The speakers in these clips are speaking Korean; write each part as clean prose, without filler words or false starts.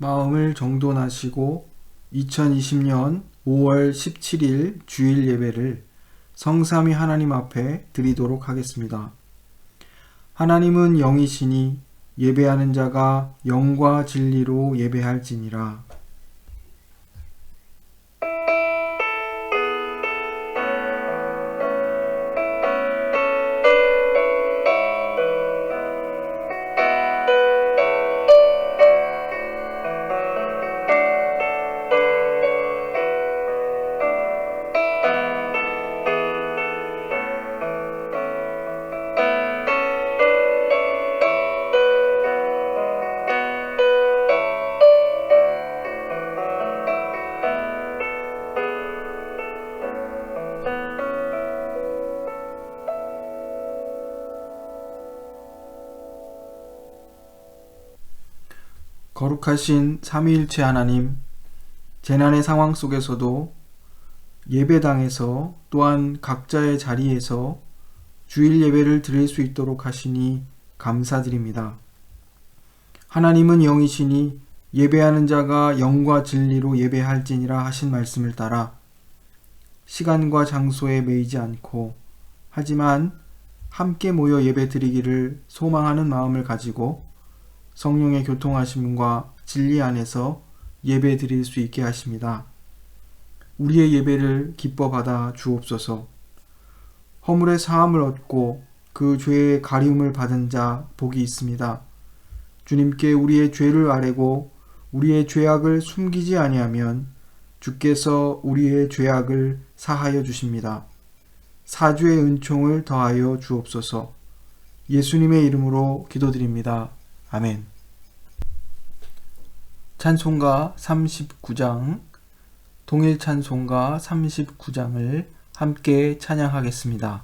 마음을 정돈하시고 2020년 5월 17일 주일 예배를 성삼위 하나님 앞에 드리도록 하겠습니다. 하나님은 영이시니 예배하는 자가 영과 진리로 예배할지니라. 거룩하신 삼위일체 하나님, 재난의 상황 속에서도 예배당에서 또한 각자의 자리에서 주일 예배를 드릴 수 있도록 하시니 감사드립니다. 하나님은 영이시니 예배하는 자가 영과 진리로 예배할지니라 하신 말씀을 따라 시간과 장소에 매이지 않고 하지만 함께 모여 예배 드리기를 소망하는 마음을 가지고 성령의 교통하심과 진리 안에서 예배 드릴 수 있게 하십니다. 우리의 예배를 기뻐 받아 주옵소서. 허물의 사함을 얻고 그 죄의 가리움을 받은 자 복이 있습니다. 주님께 우리의 죄를 아뢰고 우리의 죄악을 숨기지 아니하면 주께서 우리의 죄악을 사하여 주십니다. 사주의 은총을 더하여 주옵소서. 예수님의 이름으로 기도드립니다. 아멘. 찬송가 39장, 동일 찬송가 39장을 함께 찬양하겠습니다.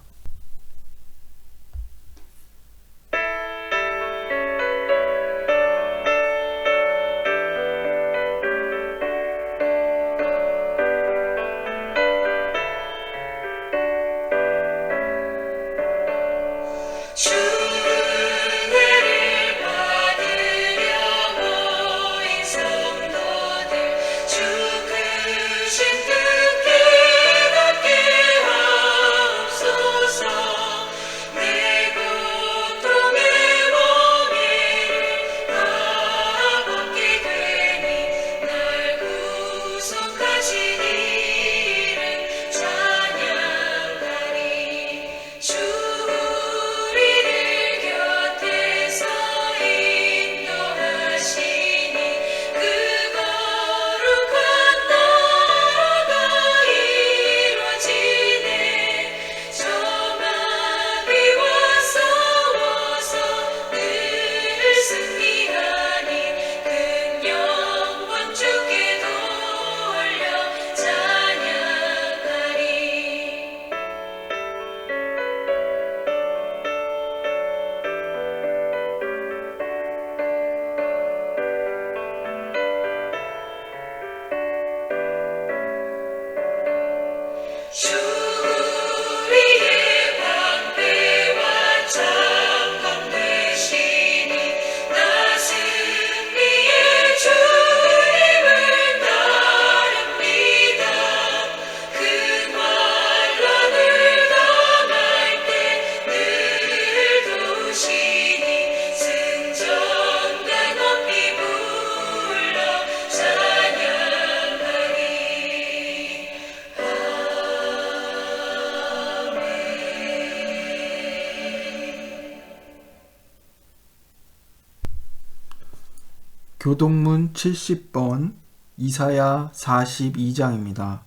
교동문 70번 이사야 42장입니다.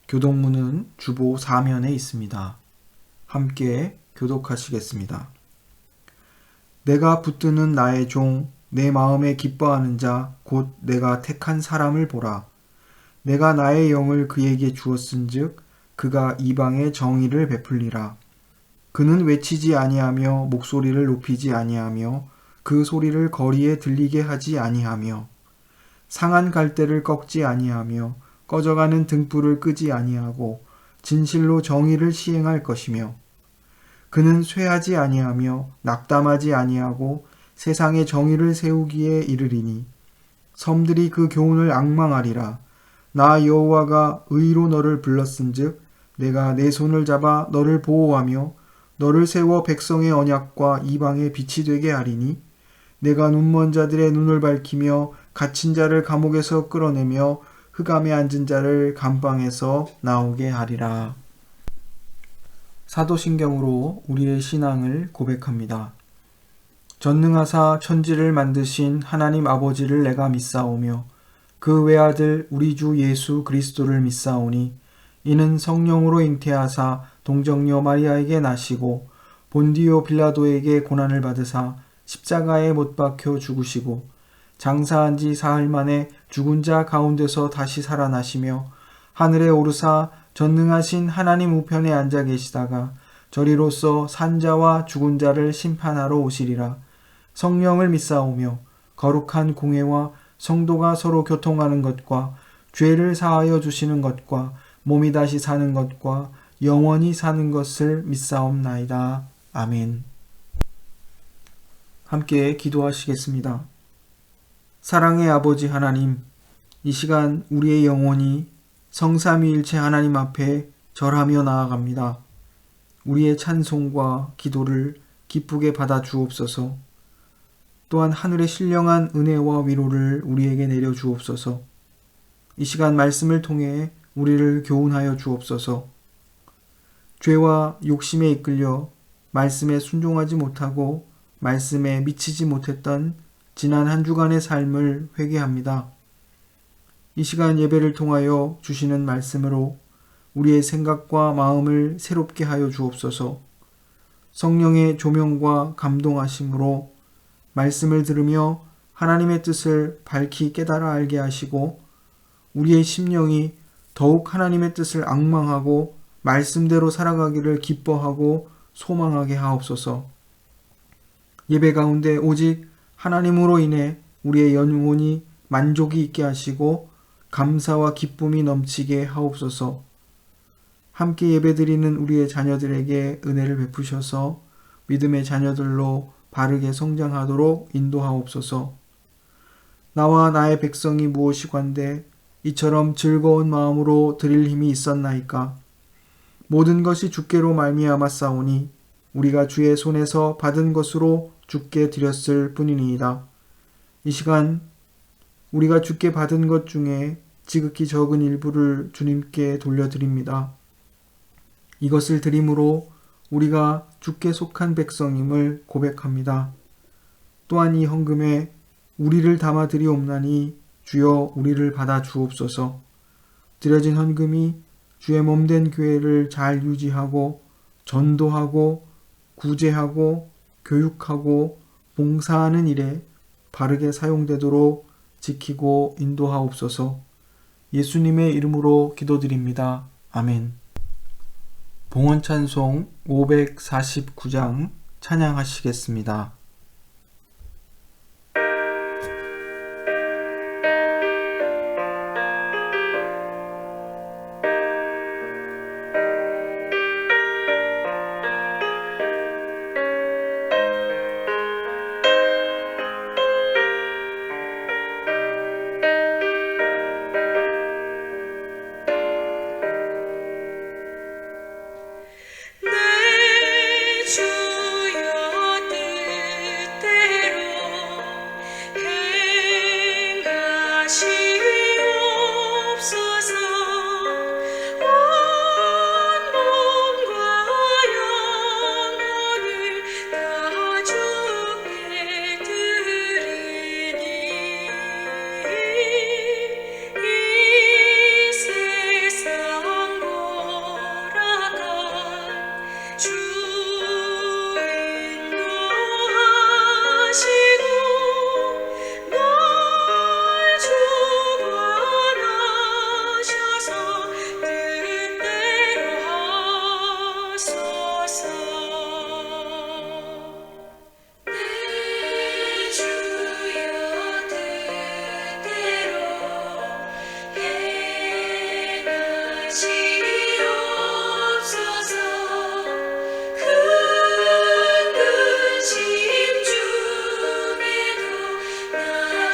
교동문은 주보 4면에 있습니다. 함께 교독하시겠습니다. 내가 붙드는 나의 종, 내 마음에 기뻐하는 자, 곧 내가 택한 사람을 보라. 내가 나의 영을 그에게 주었은즉 그가 이방의 정의를 베풀리라. 그는 외치지 아니하며 목소리를 높이지 아니하며 그 소리를 거리에 들리게 하지 아니하며 상한 갈대를 꺾지 아니하며 꺼져가는 등불을 끄지 아니하고 진실로 정의를 시행할 것이며 그는 쇠하지 아니하며 낙담하지 아니하고 세상에 정의를 세우기에 이르리니 섬들이 그 교훈을 앙망하리라. 나 여호와가 의로 너를 불렀은즉 내가 내 손을 잡아 너를 보호하며 너를 세워 백성의 언약과 이방의 빛이 되게 하리니 내가 눈먼 자들의 눈을 밝히며 갇힌 자를 감옥에서 끌어내며 흑암에 앉은 자를 감방에서 나오게 하리라. 사도신경으로 우리의 신앙을 고백합니다. 전능하사 천지를 만드신 하나님 아버지를 내가 믿사오며 그 외아들 우리 주 예수 그리스도를 믿사오니 이는 성령으로 잉태하사 동정녀 마리아에게 나시고 본디오 빌라도에게 고난을 받으사 십자가에 못 박혀 죽으시고 장사한 지 사흘 만에 죽은 자 가운데서 다시 살아나시며 하늘에 오르사 전능하신 하나님 우편에 앉아 계시다가 저리로서 산자와 죽은 자를 심판하러 오시리라. 성령을 믿사오며 거룩한 공회와 성도가 서로 교통하는 것과 죄를 사하여 주시는 것과 몸이 다시 사는 것과 영원히 사는 것을 믿사옵나이다. 아멘. 함께 기도하시겠습니다. 사랑의 아버지 하나님, 이 시간 우리의 영혼이 성삼위일체 하나님 앞에 절하며 나아갑니다. 우리의 찬송과 기도를 기쁘게 받아 주옵소서. 또한 하늘의 신령한 은혜와 위로를 우리에게 내려 주옵소서. 이 시간 말씀을 통해 우리를 교훈하여 주옵소서. 죄와 욕심에 이끌려 말씀에 순종하지 못하고 말씀에 미치지 못했던 지난 한 주간의 삶을 회개합니다. 이 시간 예배를 통하여 주시는 말씀으로 우리의 생각과 마음을 새롭게 하여 주옵소서. 성령의 조명과 감동하심으로 말씀을 들으며 하나님의 뜻을 밝히 깨달아 알게 하시고 우리의 심령이 더욱 하나님의 뜻을 앙망하고 말씀대로 살아가기를 기뻐하고 소망하게 하옵소서. 예배 가운데 오직 하나님으로 인해 우리의 영혼이 만족이 있게 하시고 감사와 기쁨이 넘치게 하옵소서. 함께 예배드리는 우리의 자녀들에게 은혜를 베푸셔서 믿음의 자녀들로 바르게 성장하도록 인도하옵소서. 나와 나의 백성이 무엇이관대 이처럼 즐거운 마음으로 드릴 힘이 있었나이까. 모든 것이 주께로 말미암았사오니 우리가 주의 손에서 받은 것으로 주께 드렸을 뿐이니이다. 이 시간 우리가 주께 받은 것 중에 지극히 적은 일부를 주님께 돌려드립니다. 이것을 드림으로 우리가 주께 속한 백성임을 고백합니다. 또한 이 헌금에 우리를 담아 드리옵나니 주여 우리를 받아 주옵소서. 드려진 헌금이 주의 몸된 교회를 잘 유지하고 전도하고 구제하고 교육하고 봉사하는 일에 바르게 사용되도록 지키고 인도하옵소서. 예수님의 이름으로 기도드립니다. 아멘. 봉헌찬송 549장 찬양하시겠습니다.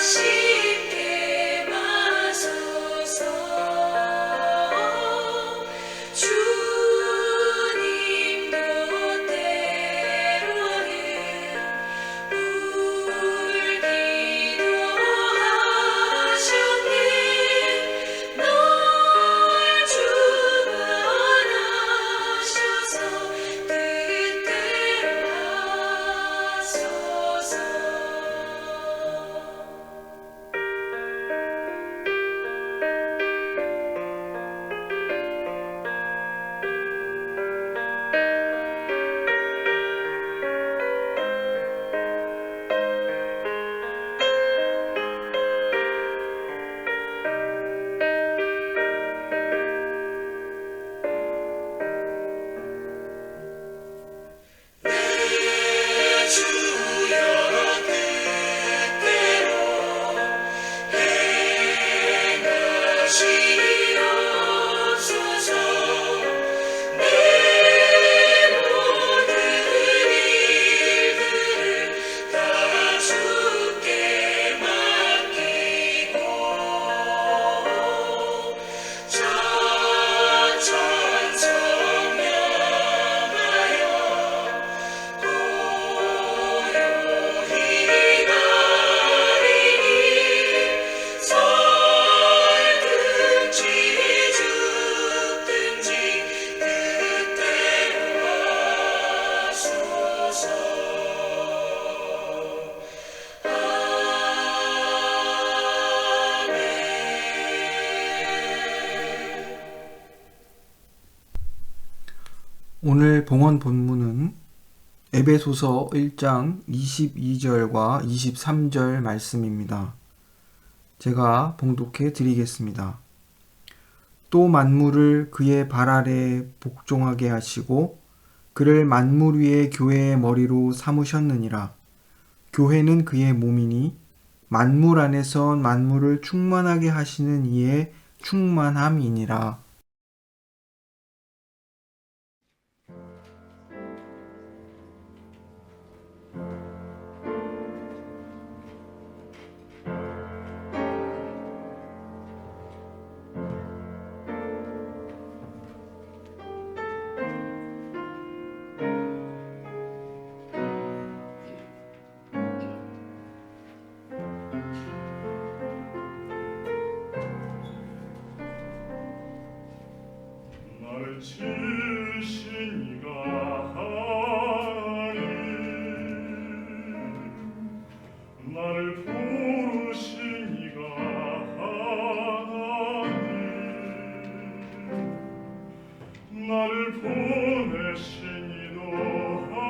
쉽게 오늘 봉헌 본문은 에베소서 1장 22절과 23절 말씀입니다. 제가 봉독해 드리겠습니다. 또 만물을 그의 발 아래에 복종하게 하시고 그를 만물 위의 교회의 머리로 삼으셨느니라. 교회는 그의 몸이니 만물 안에서 만물을 충만하게 하시는 이의 충만함이니라. 나를 지으신 이가 하나님, 나를 부르신 이가 하나님, 나를 보내신 이도 하나님,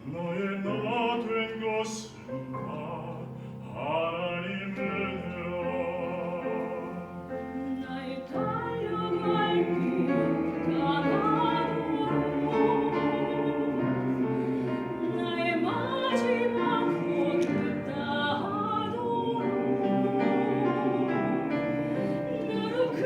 나의 나 된 것은 다 하나님을 나의 달려갈 길 가나도록 나의 마지막 못 다하도록 나로 그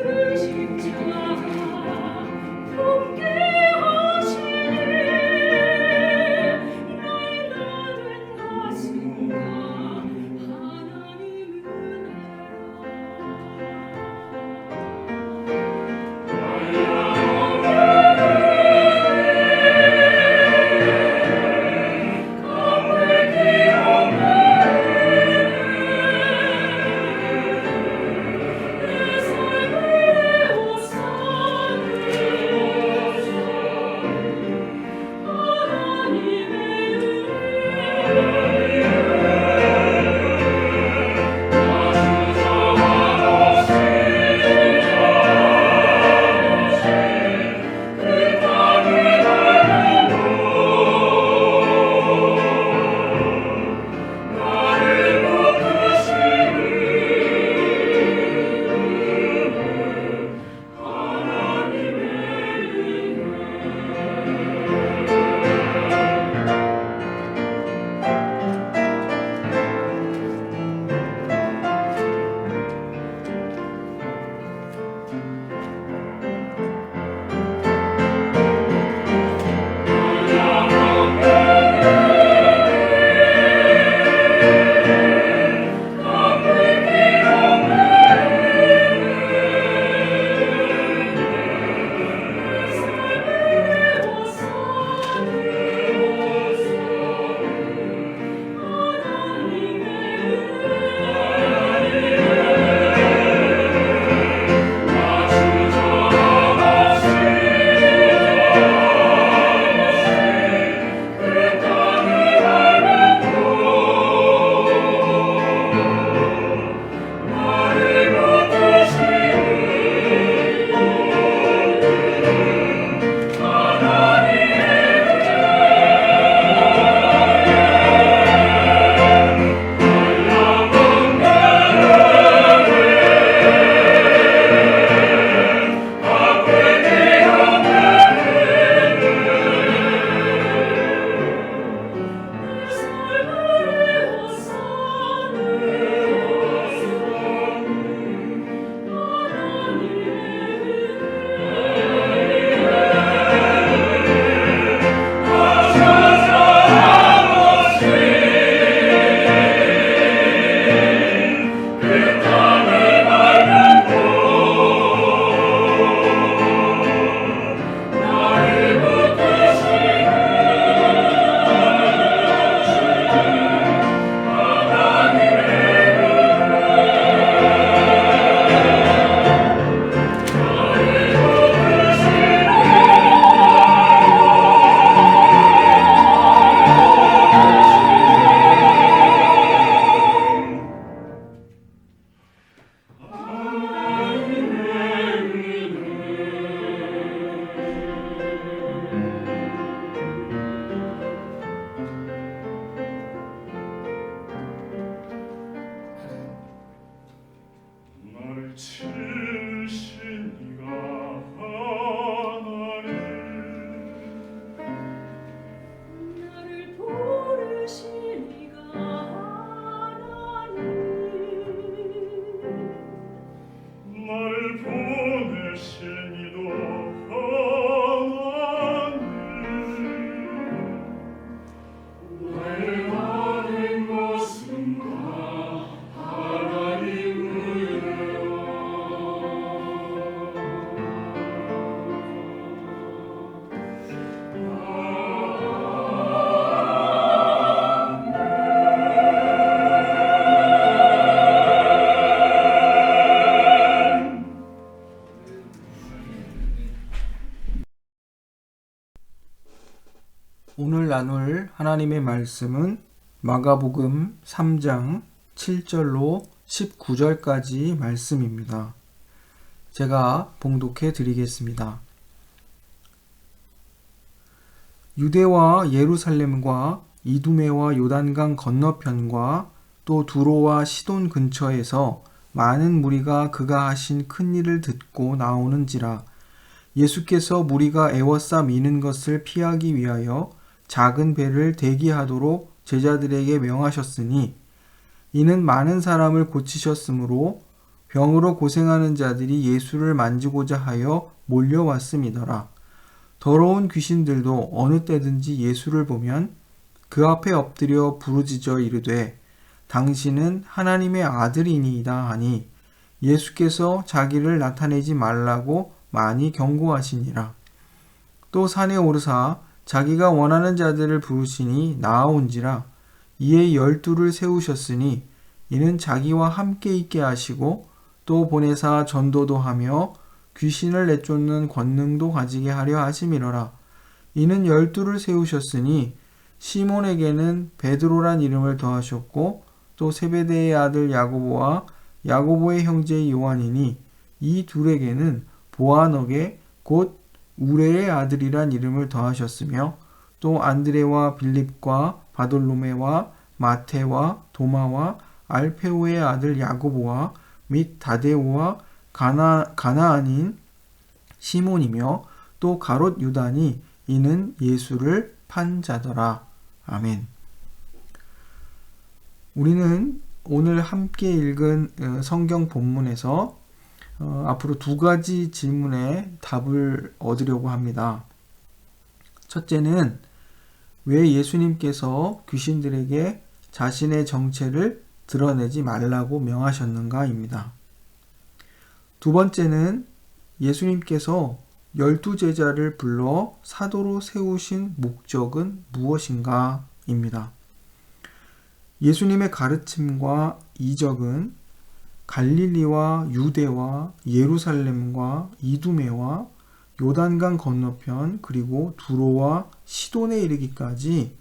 오늘 나눌 하나님의 말씀은 마가복음 3장 7절로 19절까지 말씀입니다. 제가 봉독해 드리겠습니다. 유대와 예루살렘과 이두메와 요단강 건너편과 또 두로와 시돈 근처에서 많은 무리가 그가 하신 큰 일을 듣고 나오는지라. 예수께서 무리가 애워싸 미는 것을 피하기 위하여 작은 배를 대기하도록 제자들에게 명하셨으니, 이는 많은 사람을 고치셨으므로 병으로 고생하는 자들이 예수를 만지고자 하여 몰려왔음이더라. 더러운 귀신들도 어느 때든지 예수를 보면 그 앞에 엎드려 부르짖어 이르되 당신은 하나님의 아들이니이다 하니, 예수께서 자기를 나타내지 말라고 많이 경고하시니라. 또 산에 오르사 자기가 원하는 자들을 부르시니 나아온지라. 이에 12를 세우셨으니 이는 자기와 함께 있게 하시고 또 보내사 전도도 하며 귀신을 내쫓는 권능도 가지게 하려 하심이로라. 이는 12를 세우셨으니 시몬에게는 베드로란 이름을 더하셨고 또 세베대의 아들 야고보와 야고보의 형제 요한이니 이 둘에게는 보아너게 곧 우레의 아들이란 이름을 더하셨으며 또 안드레와 빌립과 바돌로메와 마테와 도마와 알페오의 아들 야고보와 및 다데오와 가나안인 시몬이며 또 가롯 유다니 이는 예수를 판 자더라. 아멘. 우리는 오늘 함께 읽은 성경 본문에서 앞으로 두 가지 질문에 답을 얻으려고 합니다. 첫째는 왜 예수님께서 귀신들에게 자신의 정체를 드러내지 말라고 명하셨는가입니다. 두 번째는 예수님께서 12제자를 불러 사도로 세우신 목적은 무엇인가입니다. 예수님의 가르침과 이적은 갈릴리와 유대와 예루살렘과 이두메와 요단강 건너편 그리고 두로와 시돈에 이르기까지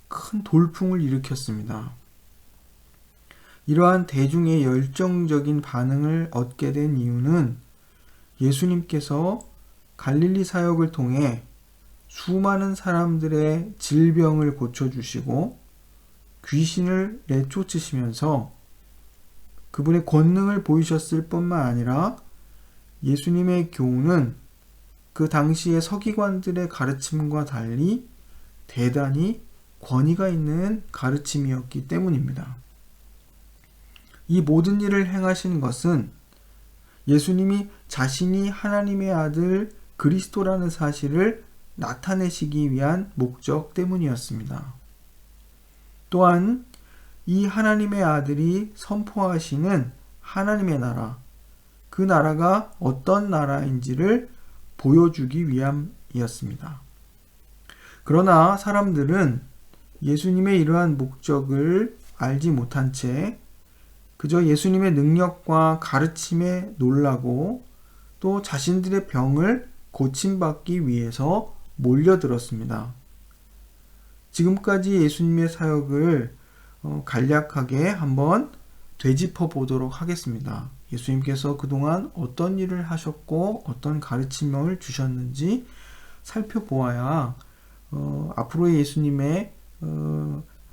큰 돌풍을 일으켰습니다. 이러한 대중의 열정적인 반응을 얻게 된 이유는 예수님께서 갈릴리 사역을 통해 수많은 사람들의 질병을 고쳐주시고 귀신을 내쫓으시면서 그분의 권능을 보이셨을 뿐만 아니라 예수님의 교훈은 그 당시의 서기관들의 가르침과 달리 대단히 권위가 있는 가르침이었기 때문입니다. 이 모든 일을 행하신 것은 예수님이 자신이 하나님의 아들 그리스도라는 사실을 나타내시기 위한 목적 때문이었습니다. 또한 이 하나님의 아들이 선포하시는 하나님의 나라, 그 나라가 어떤 나라인지를 보여주기 위함이었습니다. 그러나 사람들은 예수님의 이러한 목적을 알지 못한 채 그저 예수님의 능력과 가르침에 놀라고 또 자신들의 병을 고침받기 위해서 몰려들었습니다. 지금까지 예수님의 사역을 간략하게 한번 되짚어 보도록 하겠습니다. 예수님께서 그동안 어떤 일을 하셨고 어떤 가르침을 주셨는지 살펴보아야 앞으로의 예수님의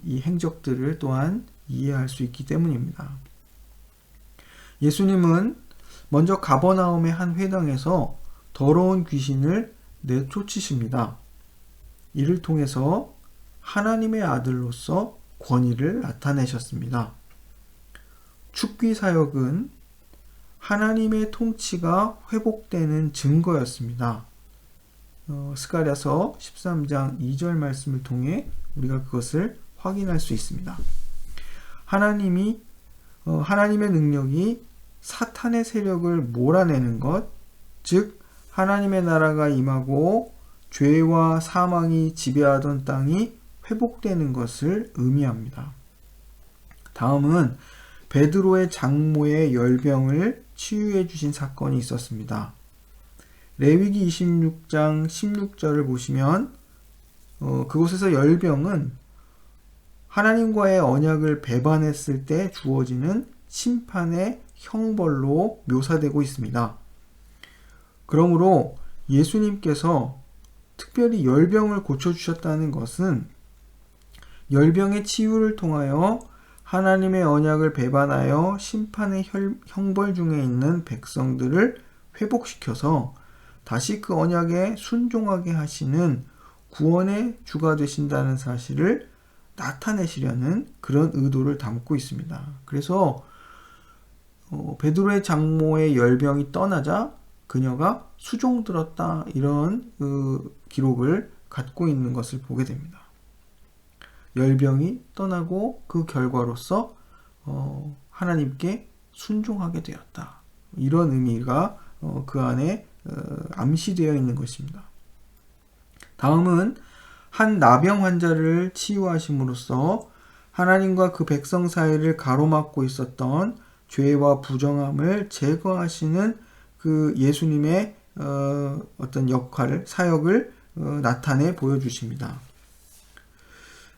이 행적들을 또한 이해할 수 있기 때문입니다. 예수님은 먼저 가버나움의 한 회당에서 더러운 귀신을 내쫓으십니다. 이를 통해서 하나님의 아들로서 권위를 나타내셨습니다. 축귀 사역은 하나님의 통치가 회복되는 증거였습니다. 스가랴서 13장 2절 말씀을 통해 우리가 그것을 확인할 수 있습니다. 하나님의 능력이 사탄의 세력을 몰아내는 것, 즉 하나님의 나라가 임하고 죄와 사망이 지배하던 땅이 회복되는 것을 의미합니다. 다음은 베드로의 장모의 열병을 치유해 주신 사건이 있었습니다. 레위기 26장 16절을 보시면 그곳에서 열병은 하나님과의 언약을 배반했을 때 주어지는 심판의 형벌로 묘사되고 있습니다. 그러므로 예수님께서 특별히 열병을 고쳐주셨다는 것은 열병의 치유를 통하여 하나님의 언약을 배반하여 심판의 형벌 중에 있는 백성들을 회복시켜서 다시 그 언약에 순종하게 하시는 구원의 주가 되신다는 사실을 나타내시려는 그런 의도를 담고 있습니다. 그래서 베드로의 장모의 열병이 떠나자 그녀가 수종들었다, 이런 기록을 갖고 있는 것을 보게 됩니다. 열병이 떠나고 그 결과로서 하나님께 순종하게 되었다, 이런 의미가 그 안에 암시되어 있는 것입니다. 다음은 한 나병 환자를 치유하심으로써 하나님과 그 백성 사이를 가로막고 있었던 죄와 부정함을 제거하시는 그 예수님의 어떤 역할을, 사역을 나타내 보여주십니다.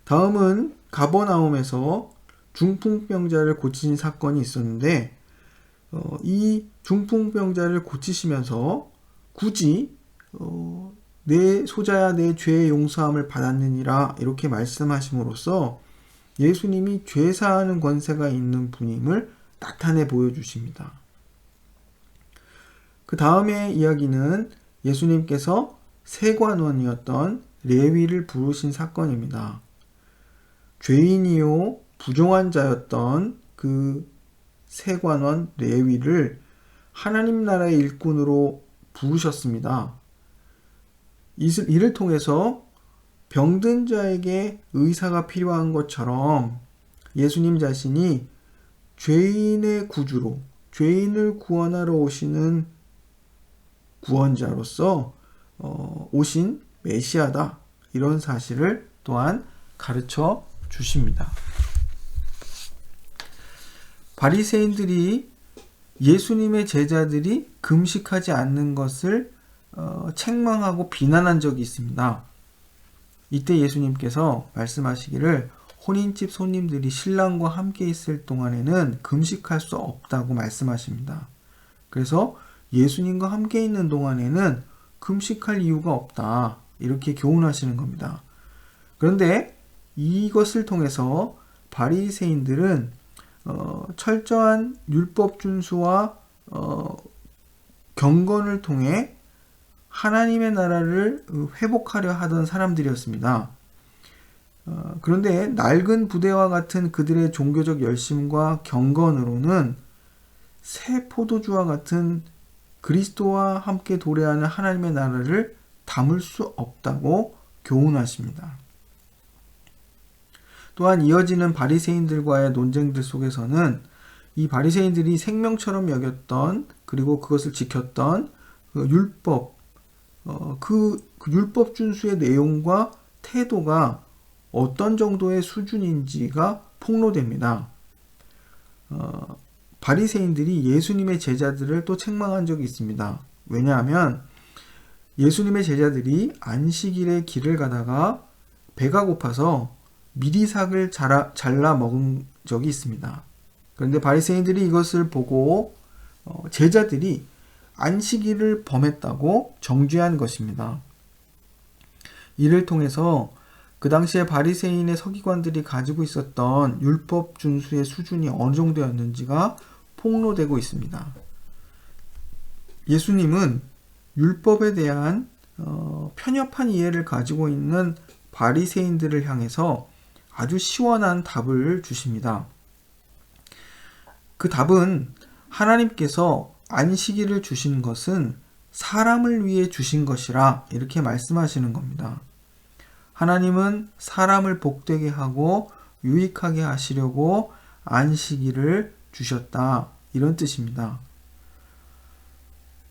다음은 가버나움에서 중풍병자를 고치신 사건이 있었는데, 이 중풍병자를 고치시면서 굳이 내 소자야 내 죄의 용서함을 받았느니라 이렇게 말씀하심으로써 예수님이 죄 사하는 권세가 있는 분임을 나타내 보여주십니다. 그 다음의 이야기는 예수님께서 세관원이었던 레위를 부르신 사건입니다. 죄인이요 부정한 자였던 그 세관원 레위를 하나님 나라의 일꾼으로 부르셨습니다. 이를 통해서 병든 자에게 의사가 필요한 것처럼 예수님 자신이 죄인의 구주로, 죄인을 구원하러 오시는 구원자로서 오신 메시아다, 이런 사실을 또한 가르쳐 주십니다. 바리새인들이 예수님의 제자들이 금식하지 않는 것을 책망하고 비난한 적이 있습니다. 이때 예수님께서 말씀하시기를 혼인집 손님들이 신랑과 함께 있을 동안에는 금식할 수 없다고 말씀하십니다. 그래서 예수님과 함께 있는 동안에는 금식할 이유가 없다, 이렇게 교훈하시는 겁니다. 그런데 이것을 통해서 바리새인들은 철저한 율법 준수와 경건을 통해 하나님의 나라를 회복하려 하던 사람들이었습니다. 그런데 낡은 부대와 같은 그들의 종교적 열심과 경건으로는 새 포도주와 같은 그리스도와 함께 도래하는 하나님의 나라를 담을 수 없다고 교훈하십니다. 또한 이어지는 바리새인들과의 논쟁들 속에서는 이 바리새인들이 생명처럼 여겼던, 그리고 그것을 지켰던 그 율법, 그 율법 준수의 내용과 태도가 어떤 정도의 수준인지가 폭로됩니다. 바리새인들이 예수님의 제자들을 또 책망한 적이 있습니다. 왜냐하면 예수님의 제자들이 안식일에 길을 가다가 배가 고파서 미리삭을 잘라 먹은 적이 있습니다. 그런데 바리새인들이 이것을 보고 제자들이 안식일을 범했다고 정죄한 것입니다. 이를 통해서 그 당시에 바리새인의 서기관들이 가지고 있었던 율법 준수의 수준이 어느 정도였는지가 폭로되고 있습니다. 예수님은 율법에 대한 편협한 이해를 가지고 있는 바리새인들을 향해서 아주 시원한 답을 주십니다. 그 답은 하나님께서 안식일을 주신 것은 사람을 위해 주신 것이라, 이렇게 말씀하시는 겁니다. 하나님은 사람을 복되게 하고 유익하게 하시려고 안식일을 주셨다, 이런 뜻입니다.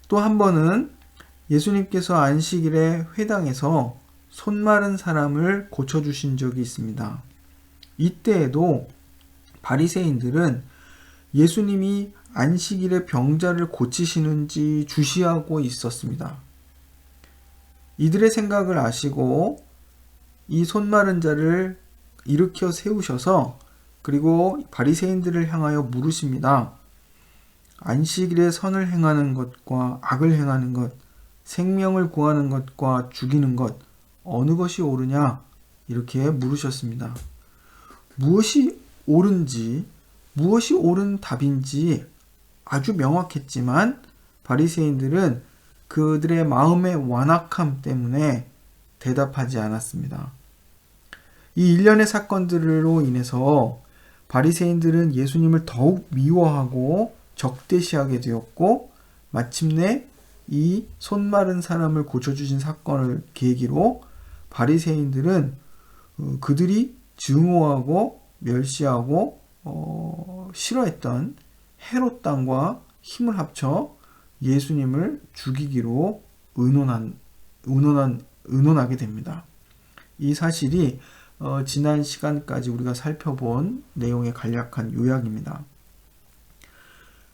또 한 번은 예수님께서 안식일에 회당에서 손 마른 사람을 고쳐주신 적이 있습니다. 이때에도 바리새인들은 예수님이 안식일에 병자를 고치시는지 주시하고 있었습니다. 이들의 생각을 아시고 이 손마른 자를 일으켜 세우셔서 그리고 바리새인들을 향하여 물으십니다. 안식일에 선을 행하는 것과 악을 행하는 것, 생명을 구하는 것과 죽이는 것, 어느 것이 옳으냐? 이렇게 물으셨습니다. 무엇이 옳은지, 무엇이 옳은 답인지 아주 명확했지만 바리새인들은 그들의 마음의 완악함 때문에 대답하지 않았습니다. 이 일련의 사건들로 인해서 바리새인들은 예수님을 더욱 미워하고 적대시하게 되었고 마침내 이 손마른 사람을 고쳐주신 사건을 계기로 바리새인들은 그들이 증오하고 멸시하고 싫어했던 헤롯 땅과 힘을 합쳐 예수님을 죽이기로 의논하게 됩니다. 이 사실이 지난 시간까지 우리가 살펴본 내용의 간략한 요약입니다.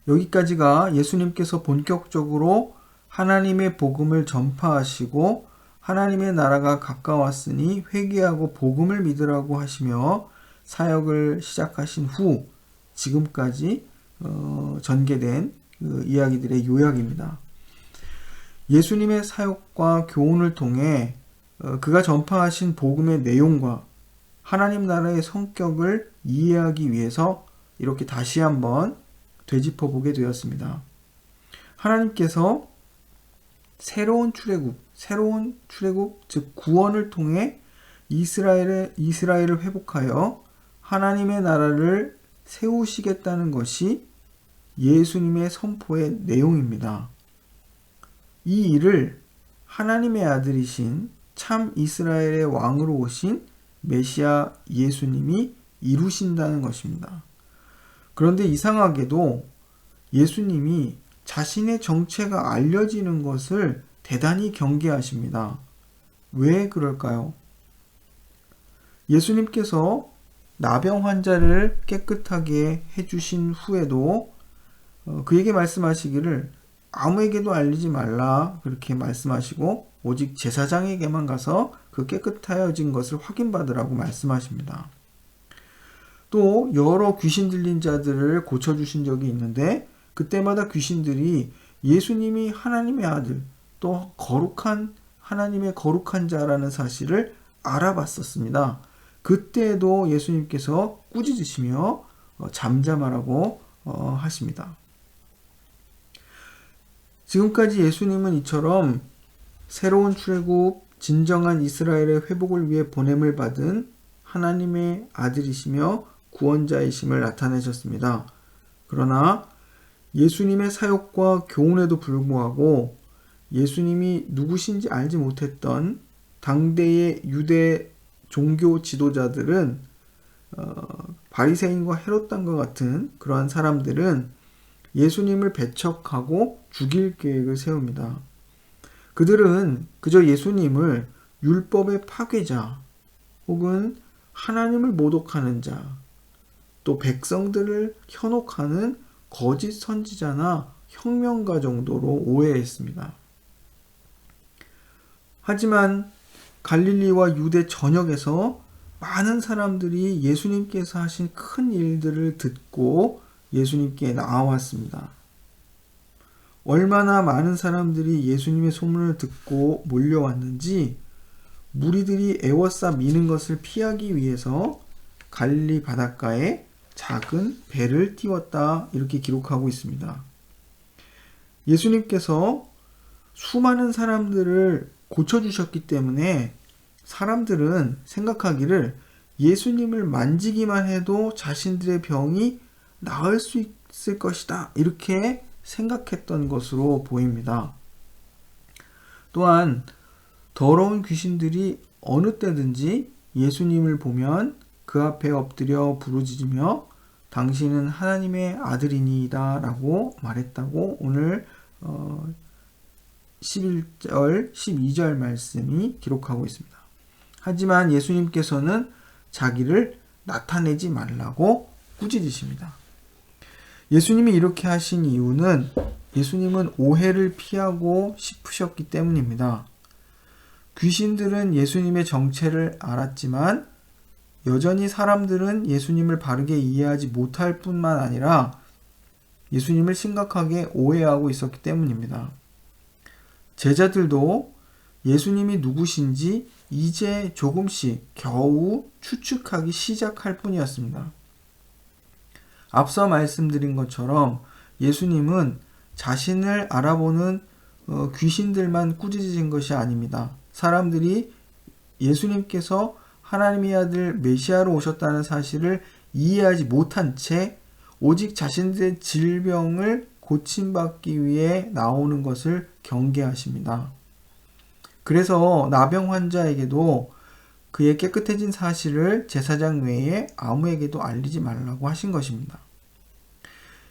여기까지가 예수님께서 본격적으로 하나님의 복음을 전파하시고 하나님의 나라가 가까웠으니 회개하고 복음을 믿으라고 하시며 사역을 시작하신 후 지금까지 전개된 그 이야기들의 요약입니다. 예수님의 사역과 교훈을 통해 그가 전파하신 복음의 내용과 하나님 나라의 성격을 이해하기 위해서 이렇게 다시 한번 되짚어 보게 되었습니다. 하나님께서 새로운 출애굽, 즉 구원을 통해 이스라엘을 회복하여 하나님의 나라를 세우시겠다는 것이 예수님의 선포의 내용입니다. 이 일을 하나님의 아들이신 참 이스라엘의 왕으로 오신 메시아 예수님이 이루신다는 것입니다. 그런데 이상하게도 예수님이 자신의 정체가 알려지는 것을 대단히 경계하십니다. 왜 그럴까요? 예수님께서 나병 환자를 깨끗하게 해주신 후에도 그에게 말씀하시기를 아무에게도 알리지 말라 그렇게 말씀하시고 오직 제사장에게만 가서 그 깨끗하여진 것을 확인받으라고 말씀하십니다. 또 여러 귀신 들린 자들을 고쳐주신 적이 있는데 그때마다 귀신들이 예수님이 하나님의 아들 또 거룩한 하나님의 거룩한 자라는 사실을 알아봤었습니다. 그때도 예수님께서 꾸짖으시며 잠잠하라고 하십니다. 지금까지 예수님은 이처럼 새로운 출애굽, 진정한 이스라엘의 회복을 위해 보냄을 받은 하나님의 아들이시며 구원자이심을 나타내셨습니다. 그러나 예수님의 사역과 교훈에도 불구하고 예수님이 누구신지 알지 못했던 당대의 유대 종교 지도자들은 바리새인과 헤롯 당과 같은 그러한 사람들은 예수님을 배척하고 죽일 계획을 세웁니다. 그들은 그저 예수님을 율법의 파괴자 혹은 하나님을 모독하는 자, 또 백성들을 현혹하는 거짓 선지자나 혁명가 정도로 오해했습니다. 하지만 갈릴리와 유대 전역에서 많은 사람들이 예수님께서 하신 큰 일들을 듣고 예수님께 나아왔습니다. 얼마나 많은 사람들이 예수님의 소문을 듣고 몰려왔는지 무리들이 애워싸 미는 것을 피하기 위해서 갈릴리 바닷가에 작은 배를 띄웠다 이렇게 기록하고 있습니다. 예수님께서 수많은 사람들을 고쳐주셨기 때문에 사람들은 생각하기를 예수님을 만지기만 해도 자신들의 병이 나을 수 있을 것이다 이렇게 생각했던 것으로 보입니다. 또한 더러운 귀신들이 어느 때든지 예수님을 보면 그 앞에 엎드려 부르짖으며 당신은 하나님의 아들이니이다 라고 말했다고 오늘 11절, 12절 말씀이 기록하고 있습니다. 하지만 예수님께서는 자기를 나타내지 말라고 꾸짖으십니다. 예수님이 이렇게 하신 이유는 예수님은 오해를 피하고 싶으셨기 때문입니다. 귀신들은 예수님의 정체를 알았지만 여전히 사람들은 예수님을 바르게 이해하지 못할 뿐만 아니라 예수님을 심각하게 오해하고 있었기 때문입니다. 제자들도 예수님이 누구신지 이제 조금씩 겨우 추측하기 시작할 뿐이었습니다. 앞서 말씀드린 것처럼 예수님은 자신을 알아보는 귀신들만 꾸짖으신 것이 아닙니다. 사람들이 예수님께서 하나님의 아들 메시아로 오셨다는 사실을 이해하지 못한 채 오직 자신들의 질병을 고침받기 위해 나오는 것을 경계하십니다. 그래서 나병 환자에게도 그의 깨끗해진 사실을 제사장 외에 아무에게도 알리지 말라고 하신 것입니다.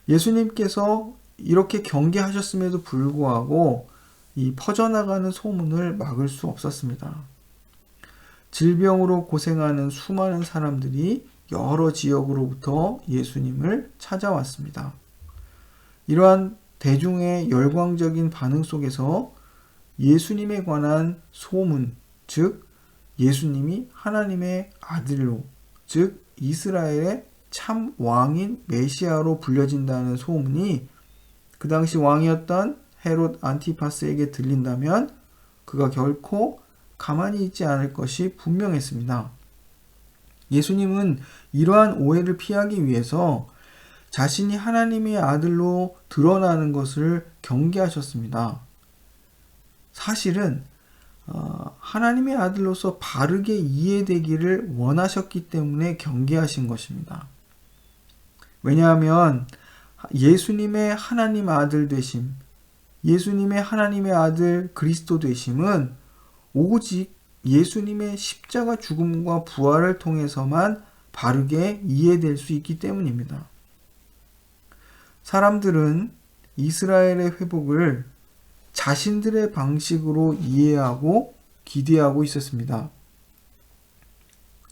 예수님께서 이렇게 경계하셨음에도 불구하고 이 퍼져나가는 소문을 막을 수 없었습니다. 질병으로 고생하는 수많은 사람들이 여러 지역으로부터 예수님을 찾아왔습니다. 이러한 대중의 열광적인 반응 속에서 예수님에 관한 소문, 즉 예수님이 하나님의 아들로, 즉 이스라엘의 참 왕인 메시아로 불려진다는 소문이 그 당시 왕이었던 헤롯 안티파스에게 들린다면 그가 결코 가만히 있지 않을 것이 분명했습니다. 예수님은 이러한 오해를 피하기 위해서 자신이 하나님의 아들로 드러나는 것을 경계하셨습니다. 사실은 하나님의 아들로서 바르게 이해되기를 원하셨기 때문에 경계하신 것입니다. 왜냐하면 예수님의 하나님 아들 되심, 예수님의 하나님의 아들 그리스도 되심은 오직 예수님의 십자가 죽음과 부활을 통해서만 바르게 이해될 수 있기 때문입니다. 사람들은 이스라엘의 회복을 자신들의 방식으로 이해하고 기대하고 있었습니다.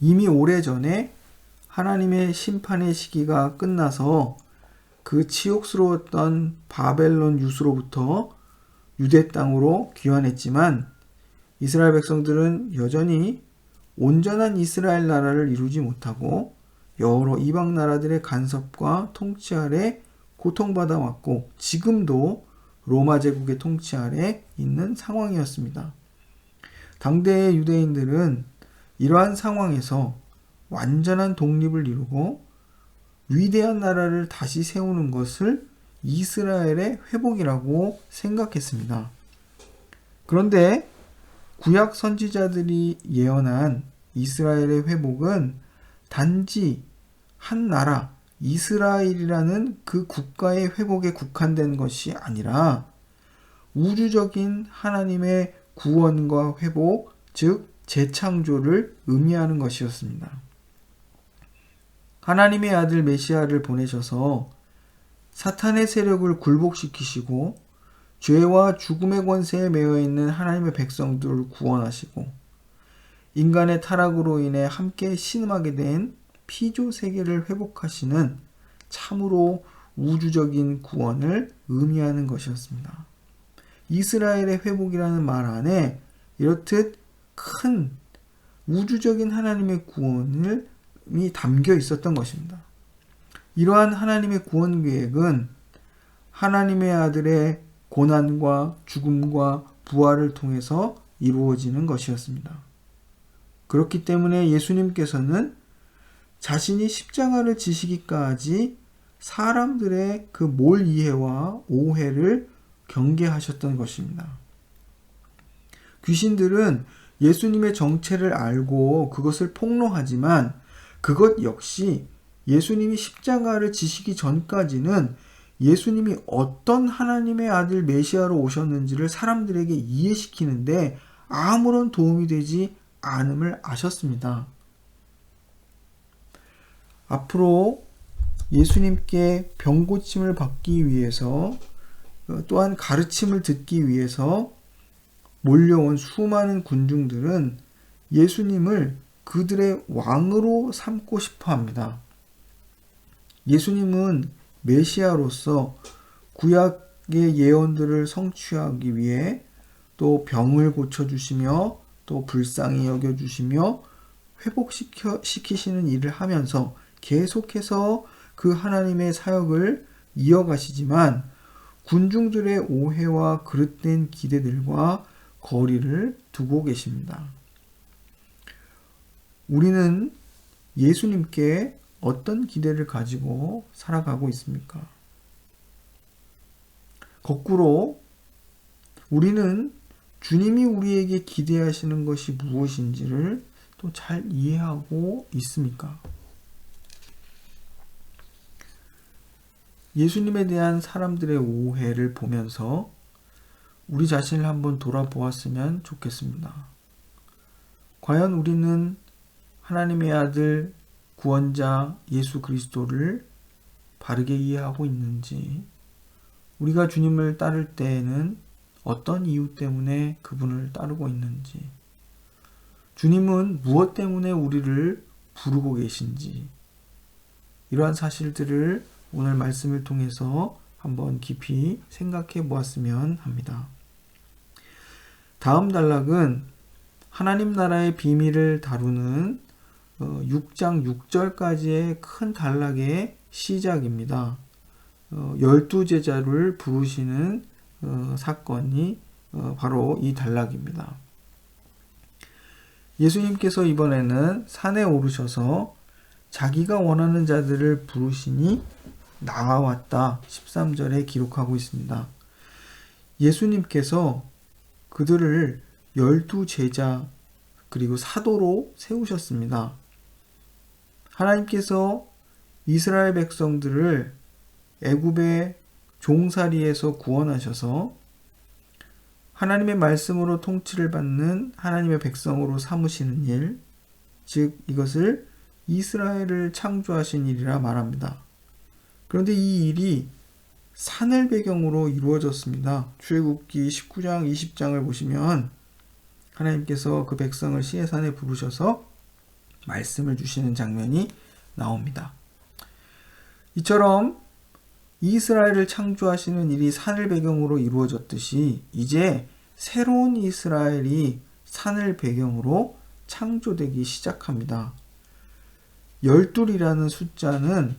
이미 오래전에 하나님의 심판의 시기가 끝나서 그 치욕스러웠던 바벨론 유수로부터 유대 땅으로 귀환했지만 이스라엘 백성들은 여전히 온전한 이스라엘 나라를 이루지 못하고 여러 이방 나라들의 간섭과 통치 아래 고통받아 왔고 지금도 로마 제국의 통치 아래 있는 상황이었습니다. 당대의 유대인들은 이러한 상황에서 완전한 독립을 이루고 위대한 나라를 다시 세우는 것을 이스라엘의 회복이라고 생각했습니다. 그런데 구약 선지자들이 예언한 이스라엘의 회복은 단지 한 나라, 이스라엘이라는 그 국가의 회복에 국한된 것이 아니라 우주적인 하나님의 구원과 회복, 즉 재창조를 의미하는 것이었습니다. 하나님의 아들 메시아를 보내셔서 사탄의 세력을 굴복시키시고 죄와 죽음의 권세에 매여 있는 하나님의 백성들을 구원하시고 인간의 타락으로 인해 함께 신음하게 된 피조 세계를 회복하시는 참으로 우주적인 구원을 의미하는 것이었습니다. 이스라엘의 회복이라는 말 안에 이렇듯 큰 우주적인 하나님의 구원이 담겨 있었던 것입니다. 이러한 하나님의 구원 계획은 하나님의 아들의 고난과 죽음과 부활을 통해서 이루어지는 것이었습니다. 그렇기 때문에 예수님께서는 자신이 십자가를 지시기까지 사람들의 그 몰 이해와 오해를 경계하셨던 것입니다. 귀신들은 예수님의 정체를 알고 그것을 폭로하지만 그것 역시 예수님이 십자가를 지시기 전까지는 예수님이 어떤 하나님의 아들 메시아로 오셨는지를 사람들에게 이해시키는데 아무런 도움이 되지 않음을 아셨습니다. 앞으로 예수님께 병고침을 받기 위해서 또한 가르침을 듣기 위해서 몰려온 수많은 군중들은 예수님을 그들의 왕으로 삼고 싶어 합니다. 예수님은 메시아로서 구약의 예언들을 성취하기 위해 또 병을 고쳐주시며 또 불쌍히 여겨주시며 회복시키시는 일을 하면서 계속해서 그 하나님의 사역을 이어가시지만 군중들의 오해와 그릇된 기대들과 거리를 두고 계십니다. 우리는 예수님께 어떤 기대를 가지고 살아가고 있습니까? 거꾸로 우리는 주님이 우리에게 기대하시는 것이 무엇인지를 또 잘 이해하고 있습니까? 예수님에 대한 사람들의 오해를 보면서 우리 자신을 한번 돌아보았으면 좋겠습니다. 과연 우리는 하나님의 아들 구원자 예수 그리스도를 바르게 이해하고 있는지, 우리가 주님을 따를 때에는 어떤 이유 때문에 그분을 따르고 있는지, 주님은 무엇 때문에 우리를 부르고 계신지, 이러한 사실들을 오늘 말씀을 통해서 한번 깊이 생각해 보았으면 합니다. 다음 단락은 하나님 나라의 비밀을 다루는 6장 6절까지의 큰 단락의 시작입니다. 12제자를 부르시는 사건이 바로 이 단락입니다. 예수님께서 이번에는 산에 오르셔서 자기가 원하는 자들을 부르시니 나와왔다 13절에 기록하고 있습니다. 예수님께서 그들을 12제자 그리고 사도로 세우셨습니다. 하나님께서 이스라엘 백성들을 애굽의 종살이에서 구원하셔서 하나님의 말씀으로 통치를 받는 하나님의 백성으로 삼으시는 일, 즉 이것을 이스라엘을 창조하신 일이라 말합니다. 그런데 이 일이 산을 배경으로 이루어졌습니다. 출애굽기 19장 20장을 보시면 하나님께서 그 백성을 시내산에 부르셔서 말씀을 주시는 장면이 나옵니다. 이처럼 이스라엘을 창조하시는 일이 산을 배경으로 이루어졌듯이 이제 새로운 이스라엘이 산을 배경으로 창조되기 시작합니다. 12이라는 숫자는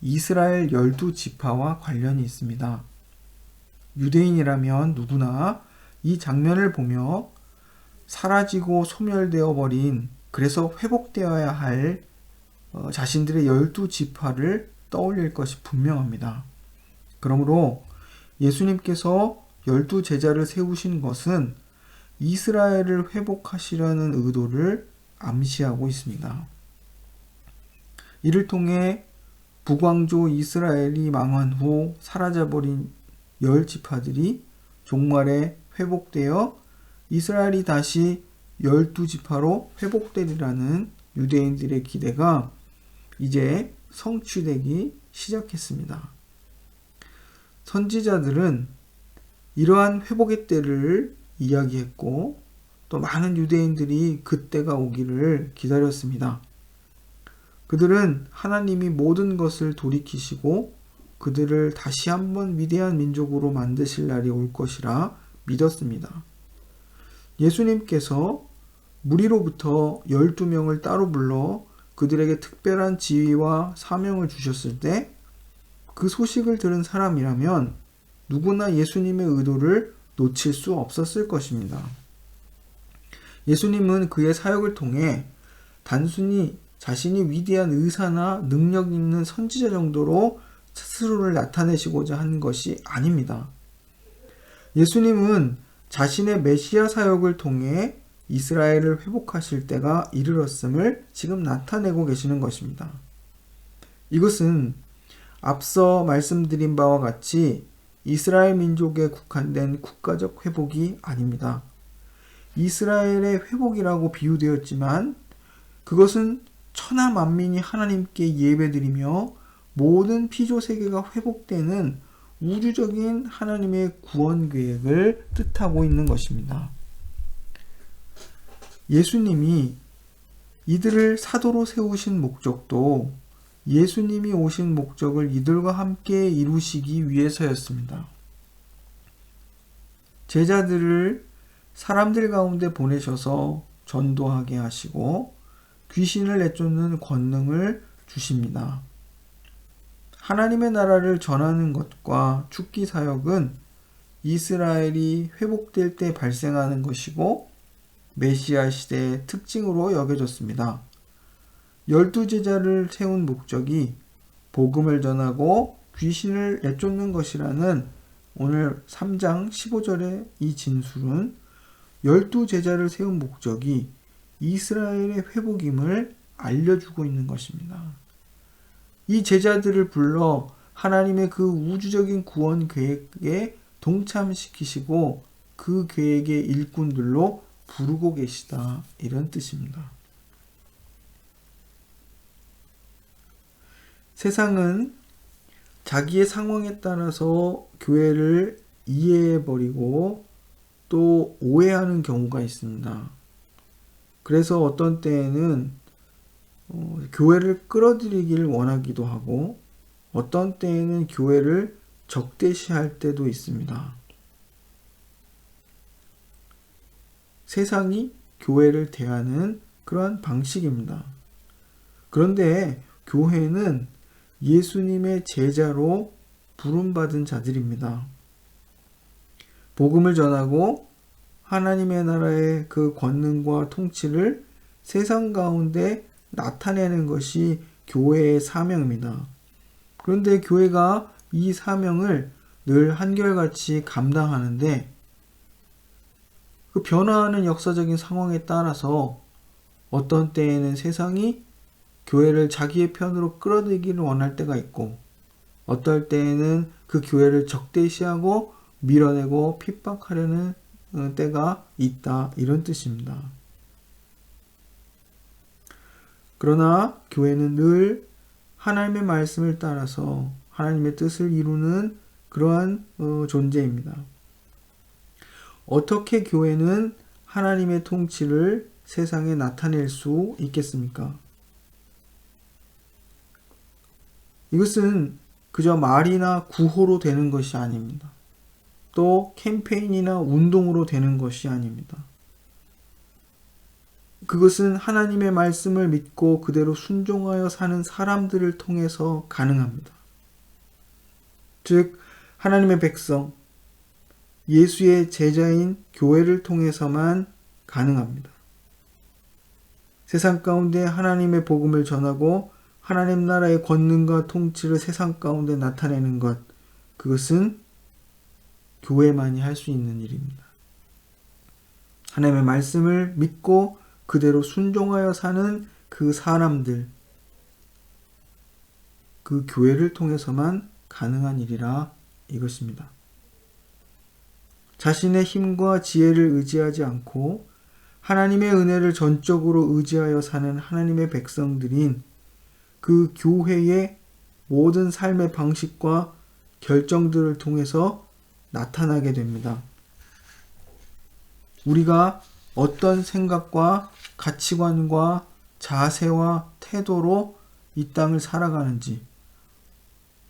이스라엘 12지파와 관련이 있습니다. 유대인이라면 누구나 이 장면을 보며 사라지고 소멸되어 버린, 그래서 회복되어야 할 자신들의 12지파를 떠올릴 것이 분명합니다. 그러므로 예수님께서 12제자를 세우신 것은 이스라엘을 회복하시려는 의도를 암시하고 있습니다. 이를 통해 북왕조 이스라엘이 망한 후 사라져버린 10지파들이 종말에 회복되어 이스라엘이 다시 12지파로 회복되리라는 유대인들의 기대가 이제 성취되기 시작했습니다. 선지자들은 이러한 회복의 때를 이야기했고 또 많은 유대인들이 그때가 오기를 기다렸습니다. 그들은 하나님이 모든 것을 돌이키시고 그들을 다시 한번 위대한 민족으로 만드실 날이 올 것이라 믿었습니다. 예수님께서 무리로부터 12명을 따로 불러 그들에게 특별한 지위와 사명을 주셨을 때 그 소식을 들은 사람이라면 누구나 예수님의 의도를 놓칠 수 없었을 것입니다. 예수님은 그의 사역을 통해 단순히 자신이 위대한 의사나 능력 있는 선지자 정도로 스스로를 나타내시고자 한 것이 아닙니다. 예수님은 자신의 메시아 사역을 통해 이스라엘을 회복하실 때가 이르렀음을 지금 나타내고 계시는 것입니다. 이것은 앞서 말씀드린 바와 같이 이스라엘 민족에 국한된 국가적 회복이 아닙니다. 이스라엘의 회복이라고 비유되었지만 그것은 천하 만민이 하나님께 예배드리며 모든 피조 세계가 회복되는 우주적인 하나님의 구원 계획을 뜻하고 있는 것입니다. 예수님이 이들을 사도로 세우신 목적도 예수님이 오신 목적을 이들과 함께 이루시기 위해서였습니다. 제자들을 사람들 가운데 보내셔서 전도하게 하시고 귀신을 내쫓는 권능을 주십니다. 하나님의 나라를 전하는 것과 축기 사역은 이스라엘이 회복될 때 발생하는 것이고 메시아 시대의 특징으로 여겨졌습니다. 12제자를 세운 목적이 복음을 전하고 귀신을 내쫓는 것이라는 오늘 3장 15절의 이 진술은 12제자를 세운 목적이 이스라엘의 회복임을 알려주고 있는 것입니다. 이 제자들을 불러 하나님의 그 우주적인 구원 계획에 동참시키시고 그 계획의 일꾼들로 부르고 계시다, 이런 뜻입니다. 세상은 자기의 상황에 따라서 교회를 이해해버리고 또 오해하는 경우가 있습니다. 그래서 어떤 때에는 교회를 끌어들이기를 원하기도 하고 어떤 때에는 교회를 적대시할 때도 있습니다. 세상이 교회를 대하는 그러한 방식입니다. 그런데 교회는 예수님의 제자로 부름받은 자들입니다. 복음을 전하고 하나님의 나라의 그 권능과 통치를 세상 가운데 나타내는 것이 교회의 사명입니다. 그런데 교회가 이 사명을 늘 한결같이 감당하는데 그 변화하는 역사적인 상황에 따라서 어떤 때에는 세상이 교회를 자기의 편으로 끌어들이기를 원할 때가 있고 어떨 때에는 그 교회를 적대시하고 밀어내고 핍박하려는 때가 있다, 이런 뜻입니다. 그러나 교회는 늘 하나님의 말씀을 따라서 하나님의 뜻을 이루는 그러한 존재입니다. 어떻게 교회는 하나님의 통치를 세상에 나타낼 수 있겠습니까? 이것은 그저 말이나 구호로 되는 것이 아닙니다. 또 캠페인이나 운동으로 되는 것이 아닙니다. 그것은 하나님의 말씀을 믿고 그대로 순종하여 사는 사람들을 통해서 가능합니다. 즉 하나님의 백성, 예수의 제자인 교회를 통해서만 가능합니다. 세상 가운데 하나님의 복음을 전하고 하나님 나라의 권능과 통치를 세상 가운데 나타내는 것, 그것은 교회만이 할 수 있는 일입니다. 하나님의 말씀을 믿고 그대로 순종하여 사는 그 사람들, 그 교회를 통해서만 가능한 일이라 이것입니다. 자신의 힘과 지혜를 의지하지 않고 하나님의 은혜를 전적으로 의지하여 사는 하나님의 백성들인 그 교회의 모든 삶의 방식과 결정들을 통해서 나타나게 됩니다. 우리가 어떤 생각과 가치관과 자세와 태도로 이 땅을 살아가는지,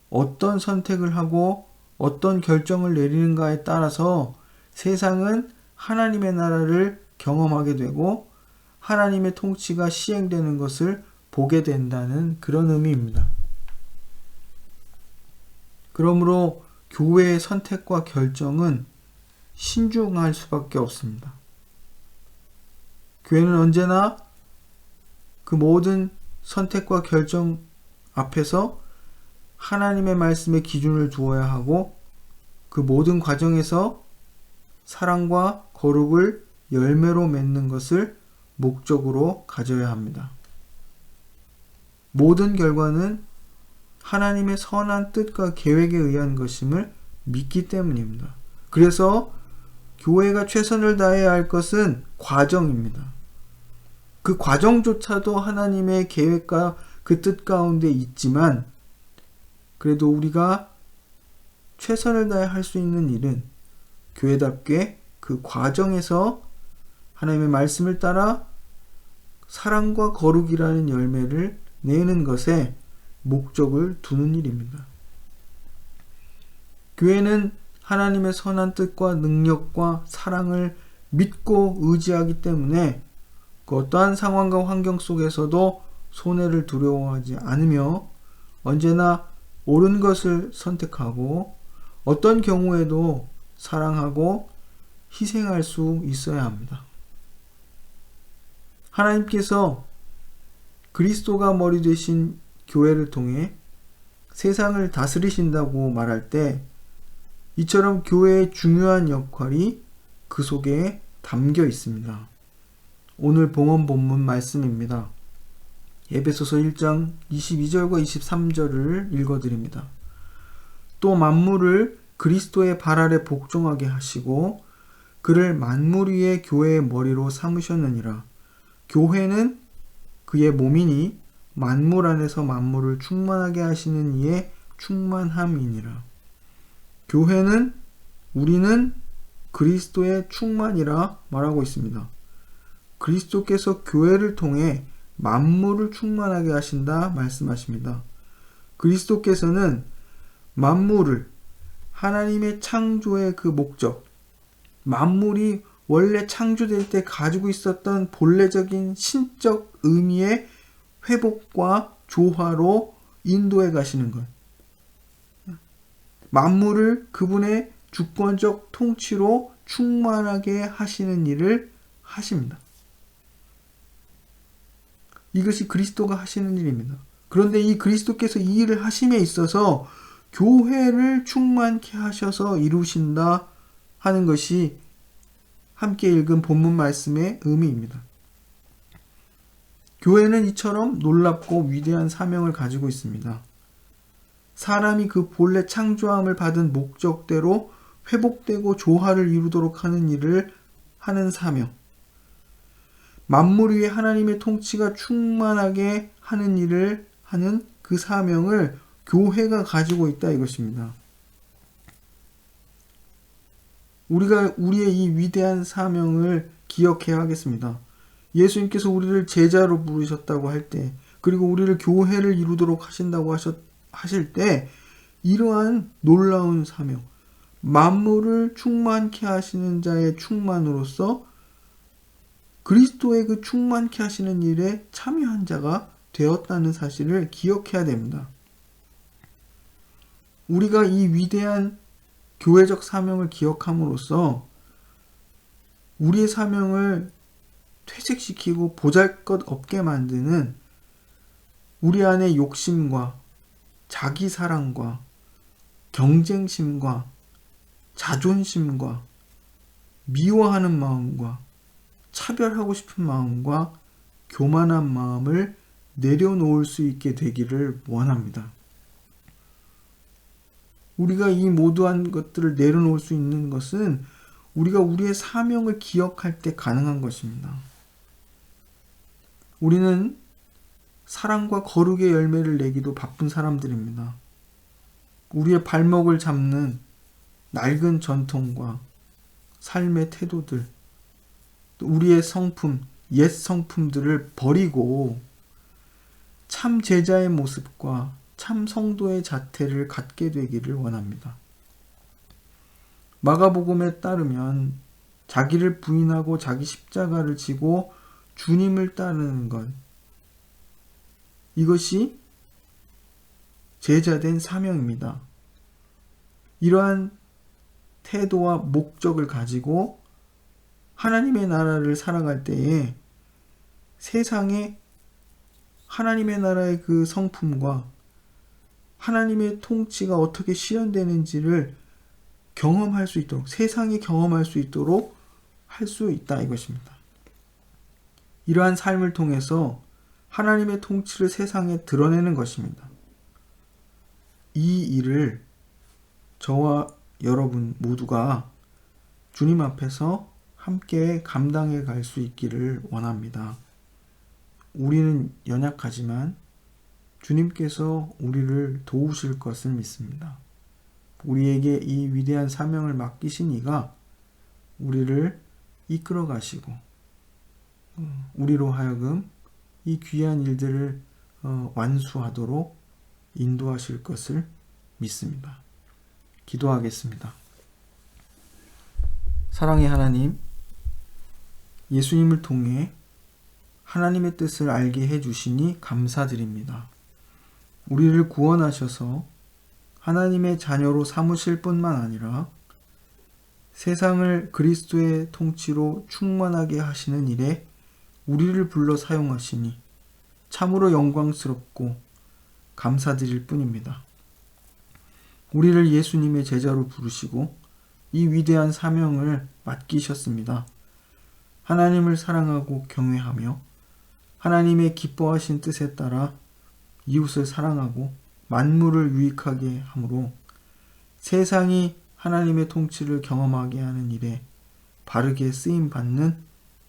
어떤 선택을 하고 어떤 결정을 내리는가에 따라서 세상은 하나님의 나라를 경험하게 되고 하나님의 통치가 시행되는 것을 보게 된다는 그런 의미입니다. 그러므로 교회의 선택과 결정은 신중할 수밖에 없습니다. 교회는 언제나 그 모든 선택과 결정 앞에서 하나님의 말씀에 기준을 두어야 하고 그 모든 과정에서 사랑과 거룩을 열매로 맺는 것을 목적으로 가져야 합니다. 모든 결과는 하나님의 선한 뜻과 계획에 의한 것임을 믿기 때문입니다. 그래서 교회가 최선을 다해야 할 것은 과정입니다. 그 과정조차도 하나님의 계획과 그 뜻 가운데 있지만 그래도 우리가 최선을 다해 할 수 있는 일은 교회답게 그 과정에서 하나님의 말씀을 따라 사랑과 거룩이라는 열매를 내는 것에 목적을 두는 일입니다. 교회는 하나님의 선한 뜻과 능력과 사랑을 믿고 의지하기 때문에 그 어떠한 상황과 환경 속에서도 손해를 두려워하지 않으며 언제나 옳은 것을 선택하고 어떤 경우에도 사랑하고 희생할 수 있어야 합니다. 하나님께서 그리스도가 머리 되신 교회를 통해 세상을 다스리신다고 말할 때 이처럼 교회의 중요한 역할이 그 속에 담겨 있습니다. 오늘 봉헌 본문 말씀입니다. 에베소서 1장 22절과 23절을 읽어드립니다. 또 만물을 그리스도의 발 아래 복종하게 하시고 그를 만물 위의 교회의 머리로 삼으셨느니라. 교회는 그의 몸이니 만물 안에서 만물을 충만하게 하시는 이의 충만함이니라. 교회는 우리는 그리스도의 충만이라 말하고 있습니다. 그리스도께서 교회를 통해 만물을 충만하게 하신다 말씀하십니다. 그리스도께서는 만물을 하나님의 창조의 그 목적, 만물이 원래 창조될 때 가지고 있었던 본래적인 신적 의미의 회복과 조화로 인도해 가시는 것. 만물을 그분의 주권적 통치로 충만하게 하시는 일을 하십니다. 이것이 그리스도가 하시는 일입니다. 그런데 이 그리스도께서 이 일을 하심에 있어서 교회를 충만케 하셔서 이루신다 하는 것이 함께 읽은 본문 말씀의 의미입니다. 교회는 이처럼 놀랍고 위대한 사명을 가지고 있습니다. 사람이 그 본래 창조함을 받은 목적대로 회복되고 조화를 이루도록 하는 일을 하는 사명. 만물 위에 하나님의 통치가 충만하게 하는 일을 하는 그 사명을 교회가 가지고 있다 이것입니다. 우리가 우리의 이 위대한 사명을 기억해야 하겠습니다. 예수님께서 우리를 제자로 부르셨다고 할 때, 그리고 우리를 교회를 이루도록 하신다고 하실 때, 이러한 놀라운 사명, 만물을 충만케 하시는 자의 충만으로서 그리스도의 그 충만케 하시는 일에 참여한 자가 되었다는 사실을 기억해야 됩니다. 우리가 이 위대한 교회적 사명을 기억함으로써 우리의 사명을 퇴색시키고 보잘것없게 만드는 우리 안의 욕심과 자기사랑과 경쟁심과 자존심과 미워하는 마음과 차별하고 싶은 마음과 교만한 마음을 내려놓을 수 있게 되기를 원합니다. 우리가 이 모두한 것들을 내려놓을 수 있는 것은 우리가 우리의 사명을 기억할 때 가능한 것입니다. 우리는 사랑과 거룩의 열매를 내기도 바쁜 사람들입니다. 우리의 발목을 잡는 낡은 전통과 삶의 태도들, 또 우리의 성품, 옛 성품들을 버리고 참 제자의 모습과 참 성도의 자태를 갖게 되기를 원합니다. 마가복음에 따르면 자기를 부인하고 자기 십자가를 지고 주님을 따르는 것, 이것이 제자된 사명입니다. 이러한 태도와 목적을 가지고 하나님의 나라를 살아갈 때에 세상에 하나님의 나라의 그 성품과 하나님의 통치가 어떻게 실현되는지를 경험할 수 있도록, 세상이 경험할 수 있도록 할 수 있다 이것입니다. 이러한 삶을 통해서 하나님의 통치를 세상에 드러내는 것입니다. 이 일을 저와 여러분 모두가 주님 앞에서 함께 감당해 갈 수 있기를 원합니다. 우리는 연약하지만 주님께서 우리를 도우실 것을 믿습니다. 우리에게 이 위대한 사명을 맡기신 이가 우리를 이끌어 가시고 우리로 하여금 이 귀한 일들을 완수하도록 인도하실 것을 믿습니다. 기도하겠습니다. 사랑의 하나님, 예수님을 통해 하나님의 뜻을 알게 해주시니 감사드립니다. 우리를 구원하셔서 하나님의 자녀로 삼으실 뿐만 아니라 세상을 그리스도의 통치로 충만하게 하시는 일에 우리를 불러 사용하시니 참으로 영광스럽고 감사드릴 뿐입니다. 우리를 예수님의 제자로 부르시고 이 위대한 사명을 맡기셨습니다. 하나님을 사랑하고 경외하며 하나님의 기뻐하신 뜻에 따라 이웃을 사랑하고 만물을 유익하게 하므로 세상이 하나님의 통치를 경험하게 하는 일에 바르게 쓰임받는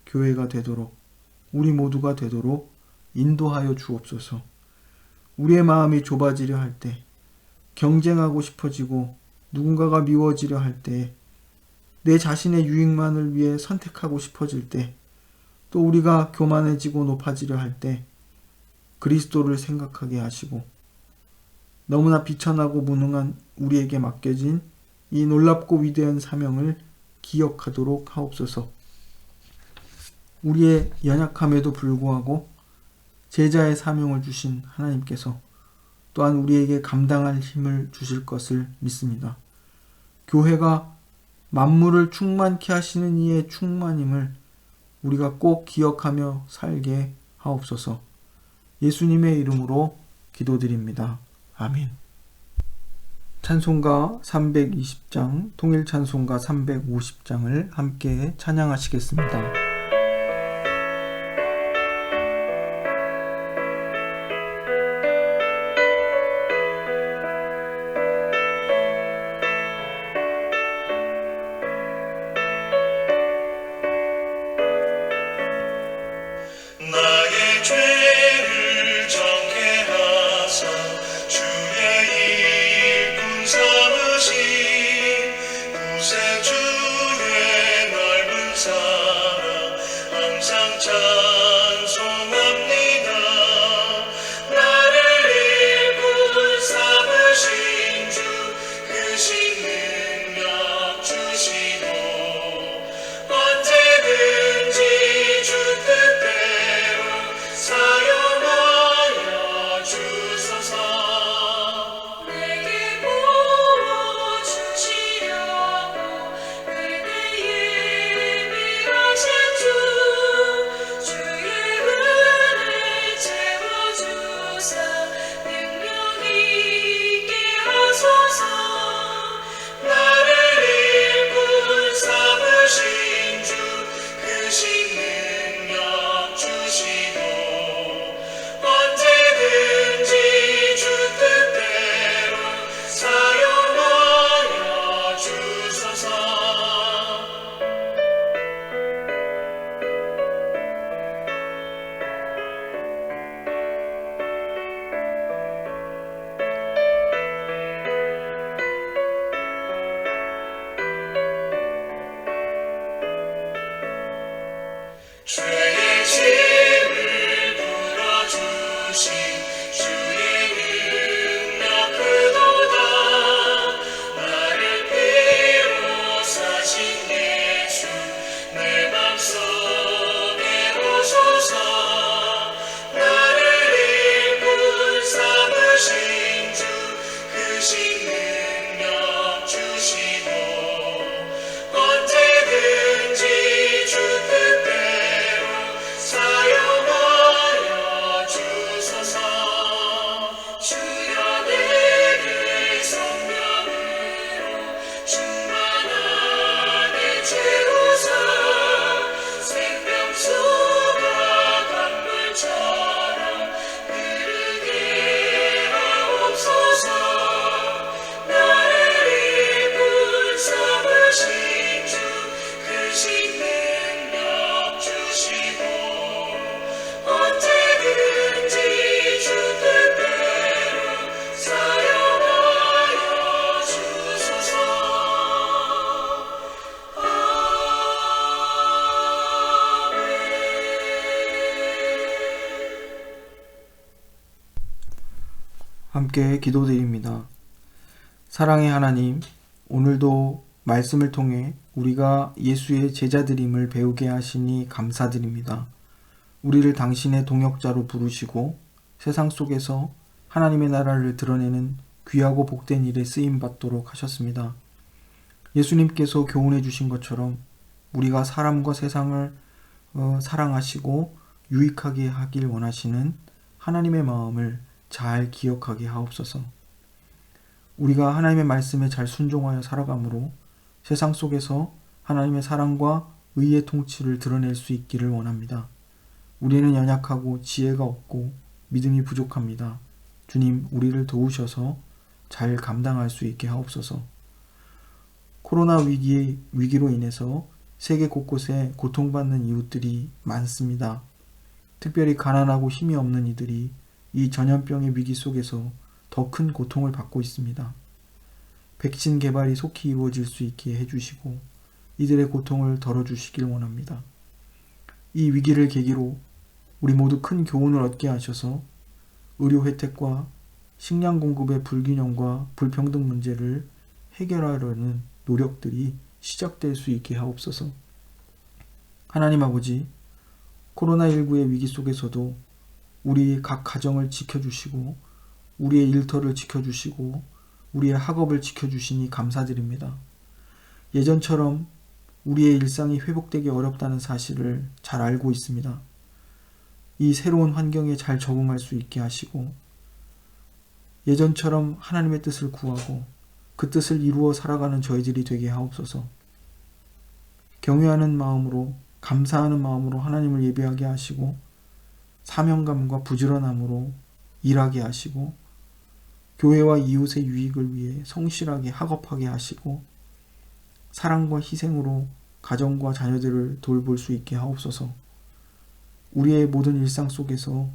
교회가 되도록 우리 모두가 되도록 인도하여 주옵소서. 우리의 마음이 좁아지려 할 때, 경쟁하고 싶어지고 누군가가 미워지려 할 때, 내 자신의 유익만을 위해 선택하고 싶어질 때, 또 우리가 교만해지고 높아지려 할 때 그리스도를 생각하게 하시고 너무나 비천하고 무능한 우리에게 맡겨진 이 놀랍고 위대한 사명을 기억하도록 하옵소서. 우리의 연약함에도 불구하고 제자의 사명을 주신 하나님께서 또한 우리에게 감당할 힘을 주실 것을 믿습니다. 교회가 만물을 충만케 하시는 이의 충만임을 우리가 꼭 기억하며 살게 하옵소서. 예수님의 이름으로 기도드립니다. 아멘. 찬송가 320장, 통일 찬송가 350장을 함께 찬양하시겠습니다. 나의 죄를 정케 하사 주의 일꾼 삼으신 구세주의 넓은 사랑 항상 찬송합니다. 나를 일꾼 삼으신 주 크신 능력 주시고 언제든지 주 뜻대로 사용하여 주소서. 내게 부어주시려고 그대의 예비하신 주 주의 은혜 채워주사 능력 있게 하소서. 나를 일꾼 삼으신 주 크신 능력 주시고 언제든지 주 뜻대로 사용하여 주소서. 죄의 짐을 풀어주신 주의 능력 그도다. 나를 피로 사신 예수 내 맘속에 오소서. 나를 일꾼 삼으신 주 크신 능력 주시고 언제든지 주 뜻대로 사용하여 주소서. 주여 내게 성령으로 충만하게 채우사 생명수가 강물처럼 흐르게 하옵소서. 나를 일꾼 삼으신 주 크신 능력 주시고 언제든지 주 뜻대로 사용하여 주소서. 함께 기도드립니다. 사랑의 하나님, 오늘도 말씀을 통해 우리가 예수의 제자들임을 배우게 하시니 감사드립니다. 우리를 당신의 동역자로 부르시고 세상 속에서 하나님의 나라를 드러내는 귀하고 복된 일에 쓰임받도록 하셨습니다. 예수님께서 교훈해 주신 것처럼 우리가 사람과 세상을 사랑하시고 유익하게 하길 원하시는 하나님의 마음을 잘 기억하게 하옵소서. 우리가 하나님의 말씀에 잘 순종하여 살아가므로 세상 속에서 하나님의 사랑과 의의 통치를 드러낼 수 있기를 원합니다. 우리는 연약하고 지혜가 없고 믿음이 부족합니다. 주님, 우리를 도우셔서 잘 감당할 수 있게 하옵소서. 코로나 위기로 인해서 세계 곳곳에 고통받는 이웃들이 많습니다. 특별히 가난하고 힘이 없는 이들이 이 전염병의 위기 속에서 더 큰 고통을 받고 있습니다. 백신 개발이 속히 이루어질 수 있게 해주시고 이들의 고통을 덜어주시길 원합니다. 이 위기를 계기로 우리 모두 큰 교훈을 얻게 하셔서 의료 혜택과 식량 공급의 불균형과 불평등 문제를 해결하려는 노력들이 시작될 수 있게 하옵소서. 하나님 아버지, 코로나19의 위기 속에서도 우리 각 가정을 지켜주시고 우리의 일터를 지켜주시고 우리의 학업을 지켜주시니 감사드립니다. 예전처럼 우리의 일상이 회복되기 어렵다는 사실을 잘 알고 있습니다. 이 새로운 환경에 잘 적응할 수 있게 하시고 예전처럼 하나님의 뜻을 구하고 그 뜻을 이루어 살아가는 저희들이 되게 하옵소서. 경외하는 마음으로 감사하는 마음으로 하나님을 예배하게 하시고 사명감과 부지런함으로 일하게 하시고 교회와 이웃의 유익을 위해 성실하게 학업하게 하시고 사랑과 희생으로 가정과 자녀들을 돌볼 수 있게 하옵소서. 우리의 모든 일상 속에서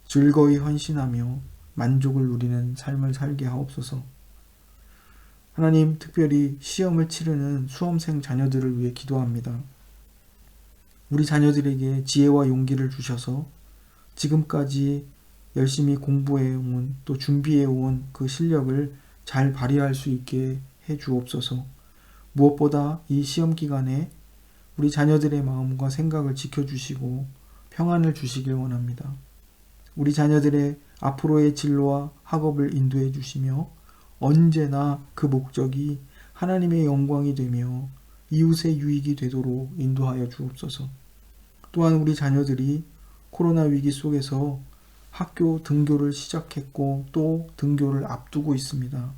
즐거이 헌신하며 만족을 누리는 삶을 살게 하옵소서. 하나님, 특별히 시험을 치르는 수험생 자녀들을 위해 기도합니다. 우리 자녀들에게 지혜와 용기를 주셔서 지금까지 열심히 공부해온 또 준비해온 그 실력을 잘 발휘할 수 있게 해 주옵소서. 무엇보다 이 시험 기간에 우리 자녀들의 마음과 생각을 지켜주시고 평안을 주시길 원합니다. 우리 자녀들의 앞으로의 진로와 학업을 인도해 주시며 언제나 그 목적이 하나님의 영광이 되며 이웃의 유익이 되도록 인도하여 주옵소서. 또한 우리 자녀들이 코로나 위기 속에서 학교 등교를 시작했고 또 등교를 앞두고 있습니다.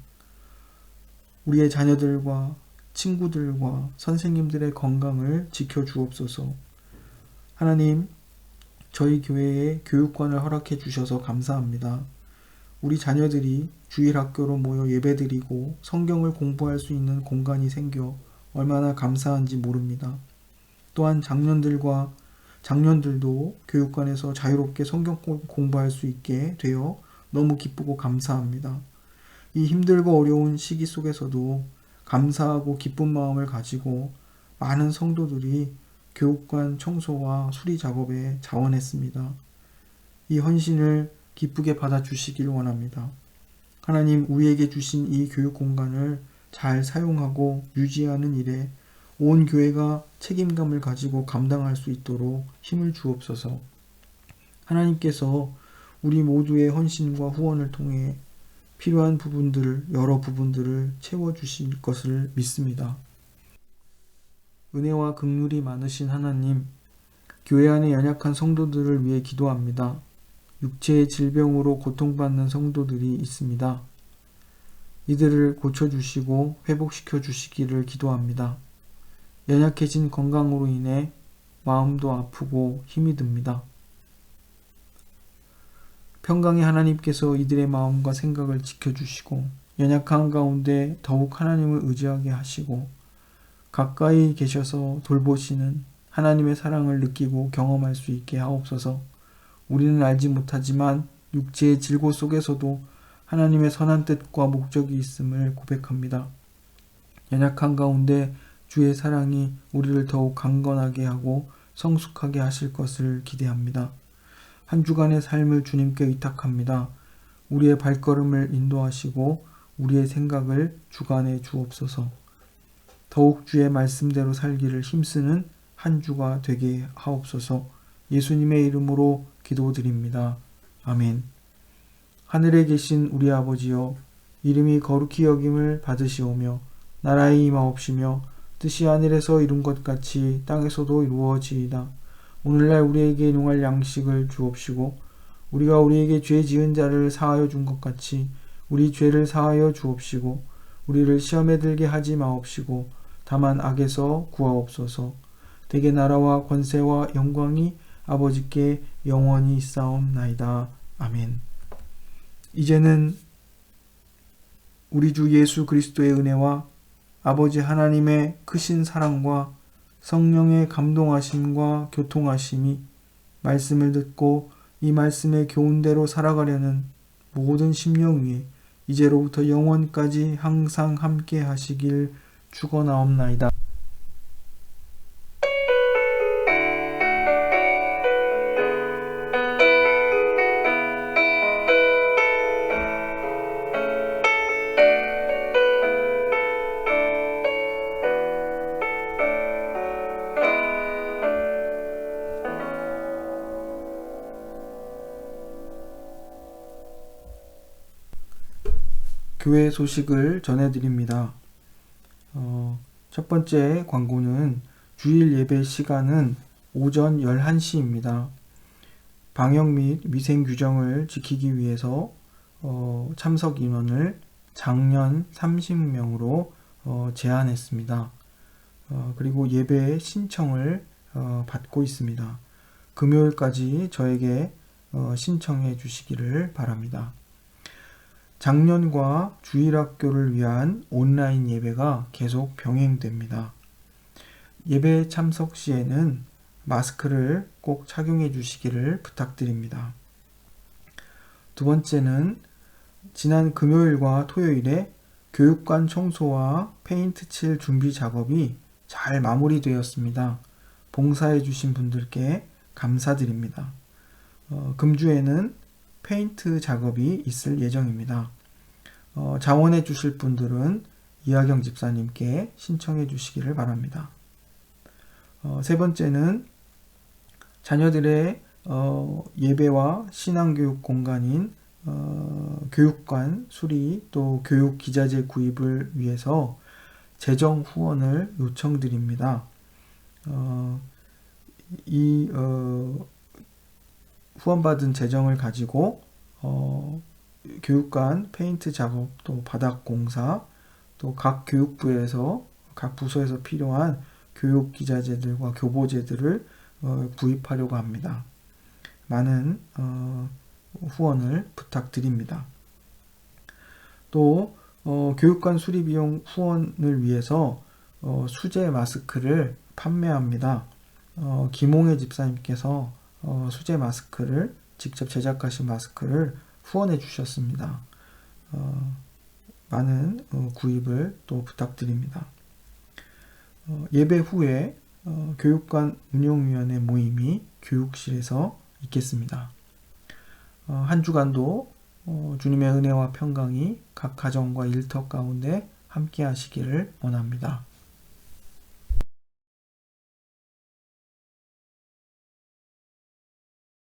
우리의 자녀들과 친구들과 선생님들의 건강을 지켜주옵소서. 하나님, 저희 교회에 교육관을 허락해 주셔서 감사합니다. 우리 자녀들이 주일학교로 모여 예배드리고 성경을 공부할 수 있는 공간이 생겨 얼마나 감사한지 모릅니다. 또한 장년들도 교육관에서 자유롭게 성경 공부할 수 있게 되어 너무 기쁘고 감사합니다. 이 힘들고 어려운 시기 속에서도 감사하고 기쁜 마음을 가지고 많은 성도들이 교육관 청소와 수리 작업에 자원했습니다. 이 헌신을 기쁘게 받아주시길 원합니다. 하나님, 우리에게 주신 이 교육 공간을 잘 사용하고 유지하는 일에 온 교회가 책임감을 가지고 감당할 수 있도록 힘을 주옵소서. 하나님께서 우리 모두의 헌신과 후원을 통해 필요한 여러 부분들을 채워주실 것을 믿습니다. 은혜와 긍휼이 많으신 하나님, 교회 안에 연약한 성도들을 위해 기도합니다. 육체의 질병으로 고통받는 성도들이 있습니다. 이들을 고쳐주시고 회복시켜 주시기를 기도합니다. 연약해진 건강으로 인해 마음도 아프고 힘이 듭니다. 평강의 하나님께서 이들의 마음과 생각을 지켜주시고 연약한 가운데 더욱 하나님을 의지하게 하시고 가까이 계셔서 돌보시는 하나님의 사랑을 느끼고 경험할 수 있게 하옵소서. 우리는 알지 못하지만 육체의 질고 속에서도 하나님의 선한 뜻과 목적이 있음을 고백합니다. 연약한 가운데 주의 사랑이 우리를 더욱 강건하게 하고 성숙하게 하실 것을 기대합니다. 한 주간의 삶을 주님께 의탁합니다. 우리의 발걸음을 인도하시고 우리의 생각을 주관해 주옵소서. 더욱 주의 말씀대로 살기를 힘쓰는 한 주가 되게 하옵소서. 예수님의 이름으로 기도드립니다. 아멘. 하늘에 계신 우리 아버지여, 이름이 거룩히 여김을 받으시오며 나라의 임하옵시며 뜻이 하늘에서 이룬 것 같이 땅에서도 이루어지이다. 오늘날 우리에게 용할 양식을 주옵시고 우리가 우리에게 죄 지은 자를 사하여 준 것 같이 우리 죄를 사하여 주옵시고 우리를 시험에 들게 하지 마옵시고 다만 악에서 구하옵소서. 대개 나라와 권세와 영광이 아버지께 영원히 있사옵나이다. 아멘. 이제는 우리 주 예수 그리스도의 은혜와 아버지 하나님의 크신 사랑과 성령의 감동하심과 교통하심이 말씀을 듣고 이 말씀의 교훈대로 살아가려는 모든 심령 위에 이제로부터 영원까지 항상 함께 하시길 축원하옵나이다. 교회 소식을 전해드립니다. 첫 번째 광고는 주일 예배 시간은 오전 11시입니다. 방역 및 위생 규정을 지키기 위해서 참석 인원을 작년 30명으로 제한했습니다. 그리고 예배 신청을 받고 있습니다. 금요일까지 저에게 신청해 주시기를 바랍니다. 작년과 주일학교를 위한 온라인 예배가 계속 병행됩니다. 예배 참석 시에는 마스크를 꼭 착용해 주시기를 부탁드립니다. 두 번째는 지난 금요일과 토요일에 교육관 청소와 페인트 칠 준비 작업이 잘 마무리되었습니다. 봉사해 주신 분들께 감사드립니다. 금주에는 페인트 작업이 있을 예정입니다. 자원해 주실 분들은 이하경 집사님께 신청해 주시기를 바랍니다. 세 번째는 자녀들의 예배와 신앙교육 공간인 교육관 수리 또 교육 기자재 구입을 위해서 재정 후원을 요청드립니다. 후원받은 재정을 가지고 교육관 페인트 작업 또 바닥 공사 또 각 교육부에서 각 부서에서 필요한 교육 기자재들과 교보재들을 구입하려고 합니다. 많은 후원을 부탁드립니다. 또 교육관 수리 비용 후원을 위해서 수제 마스크를 판매합니다. 김홍혜 집사님께서 수제 마스크를 직접 제작하신 마스크를 후원해 주셨습니다. 많은 구입을 또 부탁드립니다. 예배 후에 교육관 운영위원회 모임이 교육실에서 있겠습니다. 한 주간도 주님의 은혜와 평강이 각 가정과 일터 가운데 함께 하시기를 원합니다.